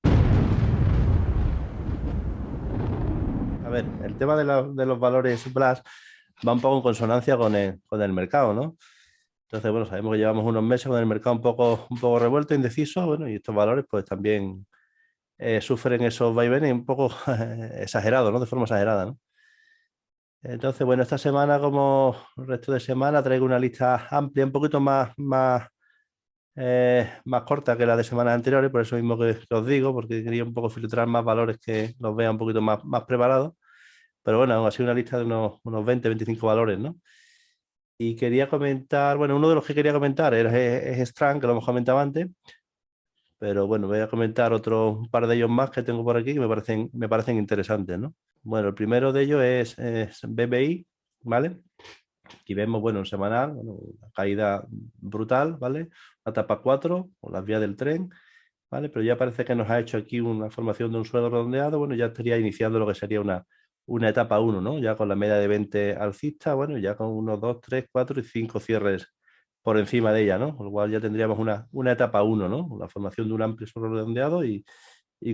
A ver, el tema de los valores Blast va un poco en consonancia con el mercado, ¿no? Entonces, bueno, sabemos que llevamos unos meses con el mercado un poco revuelto, indeciso, bueno, y estos valores pues también sufren esos vaivenes un poco exagerados, ¿no? De forma exagerada, ¿no? Entonces, bueno, esta semana, como el resto de semana, traigo una lista amplia, un poquito más corta que la de semanas anteriores, por eso mismo que os digo, porque quería un poco filtrar más valores que los vea un poquito más preparados. Pero bueno, aún así una lista de unos 20, 25 valores, ¿no? Y quería comentar, bueno, uno de los que quería comentar es Strang, que lo hemos comentado antes, pero bueno, voy a comentar un par de ellos más que tengo por aquí que me parecen interesantes, ¿no? Bueno, el primero de ellos es BBI, ¿vale? Aquí vemos, bueno, en semanal, bueno, una caída brutal, ¿vale? La etapa 4, o las vías del tren, ¿vale? Pero ya parece que nos ha hecho aquí una formación de un suelo redondeado, bueno, ya estaría iniciando lo que sería una etapa 1, ¿no? Ya con la media de 20 alcista, bueno, ya con 1, 2, 3, 4 y 5 cierres por encima de ella, ¿no? Con lo cual ya tendríamos una etapa 1, ¿no? La formación de un amplio suelo redondeado y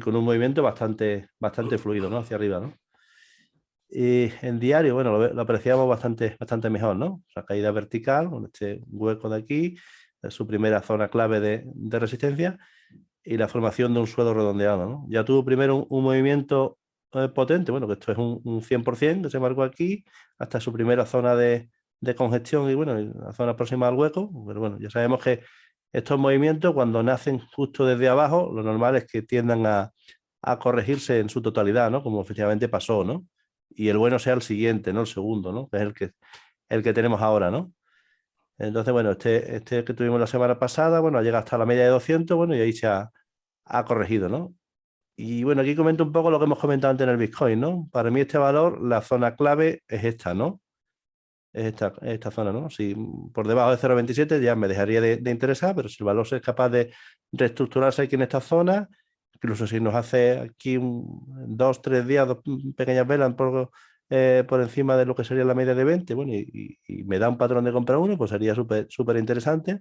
con un movimiento bastante fluido, ¿no? Hacia arriba, ¿no? Y en diario, bueno, lo apreciamos bastante mejor, ¿no? La caída vertical, con este hueco de aquí, es su primera zona clave de resistencia, y la formación de un suelo redondeado, ¿no? Ya tuvo primero un movimiento potente, bueno, que esto es un 100% que se marcó aquí, hasta su primera zona de congestión y bueno, la zona próxima al hueco, pero bueno, ya sabemos que estos movimientos cuando nacen justo desde abajo, lo normal es que tiendan a corregirse en su totalidad, ¿no? Como efectivamente pasó, ¿no? Y el bueno sea el siguiente, ¿no? El segundo, ¿no? Que es el que tenemos ahora, ¿no? Entonces, bueno, este que tuvimos la semana pasada, bueno, ha llegado hasta la media de 200, bueno, y ahí se ha corregido, ¿no? Y bueno, aquí comento un poco lo que hemos comentado antes en el Bitcoin, ¿no? Para mí este valor, la zona clave es esta, ¿no? Es esta zona, ¿no? Si por debajo de 0,27 ya me dejaría de interesar, pero si el valor es capaz de reestructurarse aquí en esta zona, incluso si nos hace aquí 2-3 días, dos pequeñas velas por encima de lo que sería la media de 20, bueno, y me da un patrón de compra 1, pues sería súper interesante.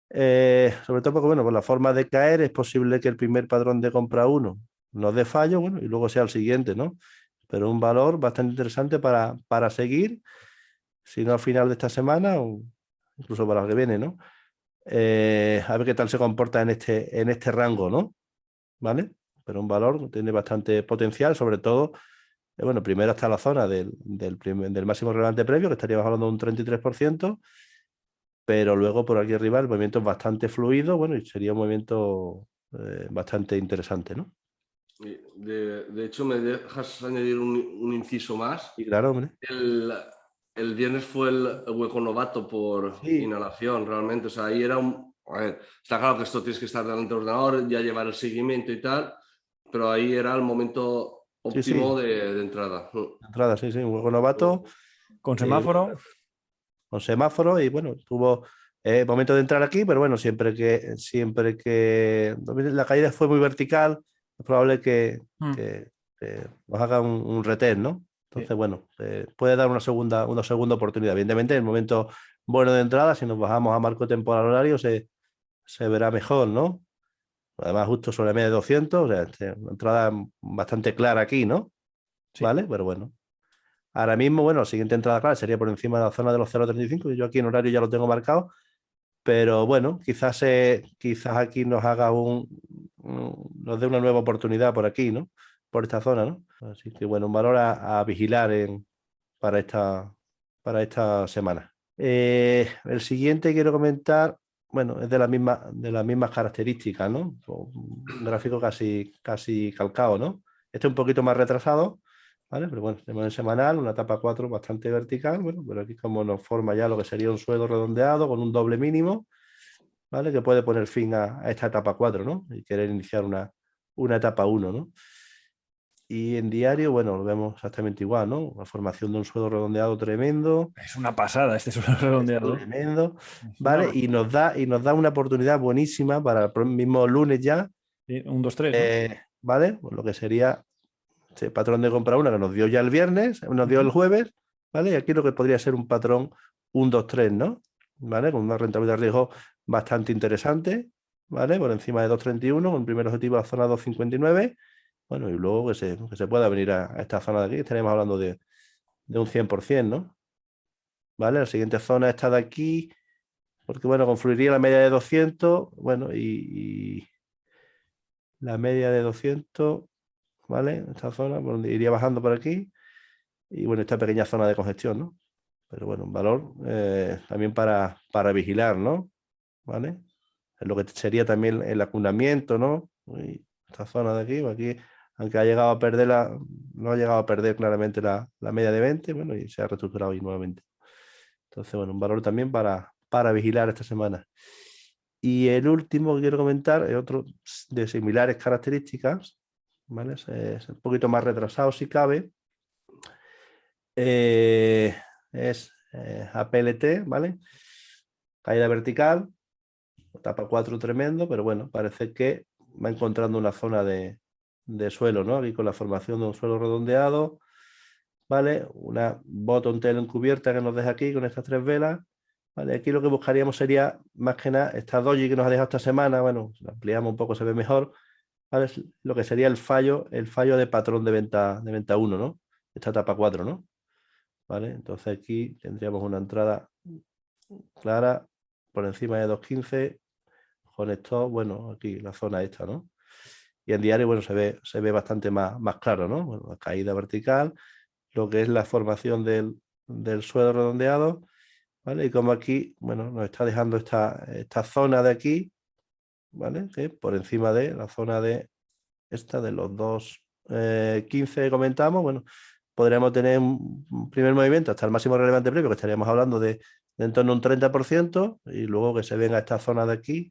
Sobre todo porque, bueno, por la forma de caer es posible que el primer patrón de compra 1 nos dé fallo, bueno, y luego sea el siguiente, ¿no? Pero un valor bastante interesante para seguir, si no al final de esta semana o incluso para lo que viene, ¿no? A ver qué tal se comporta en este rango, ¿no? ¿Vale? Pero un valor que tiene bastante potencial, sobre todo, bueno, primero está la zona del máximo relevante previo, que estaríamos hablando de un 33%, pero luego por aquí arriba el movimiento es bastante fluido, bueno, y sería un movimiento bastante interesante, ¿no? De hecho, me dejas añadir un inciso más. Y claro, hombre. El viernes fue el hueco novato por Sí, inhalación, realmente. O sea, ahí era un... A ver, está claro que esto tienes que estar delante del ordenador, ya llevar el seguimiento y tal, pero ahí era el momento sí, óptimo sí. de entrada. Entrada, sí, sí, un juego novato. Con Bueno, semáforo. con semáforo y bueno, tuvo momento de entrar aquí, pero bueno, siempre que la caída fue muy vertical, es probable que nos haga un retest, ¿no? Sí. Entonces, bueno, puede dar una segunda oportunidad. Evidentemente, en el momento bueno de entrada, si nos bajamos a marco temporal horario, se verá mejor, ¿no? Además, justo sobre la media de 200, o sea, una entrada bastante clara aquí, ¿no? Sí. ¿Vale? Pero bueno. Ahora mismo, bueno, la siguiente entrada clara sería por encima de la zona de los 0,35. Yo aquí en horario ya lo tengo marcado, pero bueno, quizás aquí nos haga nos dé una nueva oportunidad por aquí, ¿no? Por esta zona, ¿no? Así que bueno, un valor a vigilar para esta semana. El siguiente quiero comentar, bueno, es de las mismas características, ¿no? Un gráfico casi calcado, ¿no? Este es un poquito más retrasado, ¿vale? Pero bueno, tenemos en semanal, una etapa 4 bastante vertical, bueno, pero aquí como nos forma ya lo que sería un suelo redondeado con un doble mínimo, ¿vale? Que puede poner fin a esta etapa 4, ¿no? Y querer iniciar una etapa 1, ¿no? Y en diario, bueno, lo vemos exactamente igual, ¿no? La formación de un suelo redondeado tremendo, Es una pasada este suelo redondeado. tremendo, Es una ¿vale? Y nos da una oportunidad buenísima para el mismo lunes ya, Sí, un 2-3, ¿no? ¿vale? Pues lo que sería este patrón de compra una que nos dio ya el viernes, nos dio el jueves, ¿vale? Y aquí lo que podría ser un patrón 1-2-3, ¿no? ¿Vale? Con una rentabilidad de riesgo bastante interesante, ¿vale? Por encima de 2,31, con el primer objetivo a la zona 2,59, bueno, y luego que se pueda venir a esta zona de aquí, estaríamos hablando de un 100%, ¿no? ¿Vale? La siguiente zona está de aquí, porque bueno, confluiría la media de 200, bueno, y la media de 200, ¿vale? Esta zona, por donde iría bajando por aquí, y bueno, esta pequeña zona de congestión, ¿no? Pero bueno, un valor también para vigilar, ¿no? ¿Vale? Es lo que sería también el acunamiento, ¿no? Y esta zona de aquí, aunque no ha llegado a perder claramente la media de 20, bueno, y se ha reestructurado ahí nuevamente. Entonces, bueno, un valor también para vigilar esta semana. Y el último que quiero comentar es otro de similares características, ¿vale? Es un poquito más retrasado si cabe. Es APLT, ¿vale? Caída vertical, etapa 4 tremendo, pero bueno, parece que va encontrando una zona de suelo, ¿no? Aquí con la formación de un suelo redondeado, ¿vale? Una bottom tail encubierta que nos deja aquí con estas tres velas, ¿vale? Aquí lo que buscaríamos sería, más que nada, esta doji que nos ha dejado esta semana, bueno, si la ampliamos un poco se ve mejor, ¿vale? Es lo que sería el fallo de patrón de venta 1, ¿no? Esta etapa 4, ¿no? ¿Vale? Entonces aquí tendríamos una entrada clara por encima de 2,15 con esto, bueno, aquí la zona esta, ¿no? Y en diario, bueno, se ve bastante más claro, ¿no? Bueno, la caída vertical, lo que es la formación del suelo redondeado, ¿vale? Y como aquí, bueno, nos está dejando esta zona de aquí, ¿vale? Que por encima de la zona de esta de los 2,15 que comentamos, bueno, podríamos tener un primer movimiento hasta el máximo relevante previo, que estaríamos hablando de de en torno a un 30%, y luego que se venga esta zona de aquí,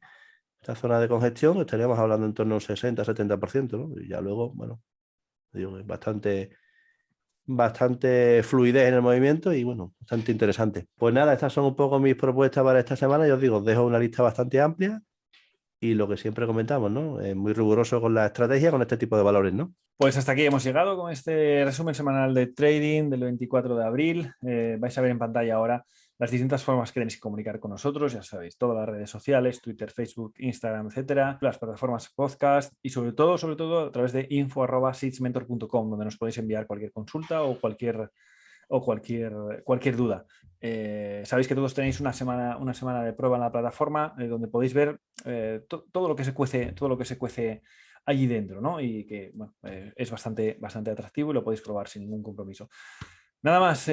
esta zona de congestión, estaríamos hablando en torno a un 60-70%, ¿no? Y ya luego, bueno, digo, es bastante fluidez en el movimiento y bueno, bastante interesante. Pues nada, estas son un poco mis propuestas para esta semana. Yo os digo, os dejo una lista bastante amplia y lo que siempre comentamos, ¿no? Muy riguroso con la estrategia, con este tipo de valores, ¿no? Pues hasta aquí hemos llegado con este resumen semanal de trading del 24 de abril. Vais a ver en pantalla ahora las distintas formas que tenéis que comunicar con nosotros. Ya sabéis, todas las redes sociales, Twitter, Facebook, Instagram, etcétera, las plataformas podcast y sobre todo a través de info@seedsmentor.com, donde nos podéis enviar cualquier consulta o cualquier duda. Sabéis que todos tenéis una semana de prueba en la plataforma, donde podéis ver todo lo que se cuece allí dentro, ¿no? Y que bueno, es bastante atractivo y lo podéis probar sin ningún compromiso. Nada más,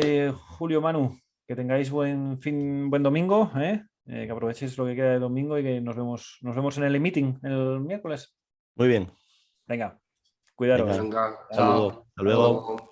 Julio, Manu, que tengáis buen domingo, que aprovechéis lo que queda de domingo y que nos vemos en el meeting el miércoles. Muy bien. Venga, cuidaros. Venga, Venga, saludos. chao. Hasta luego.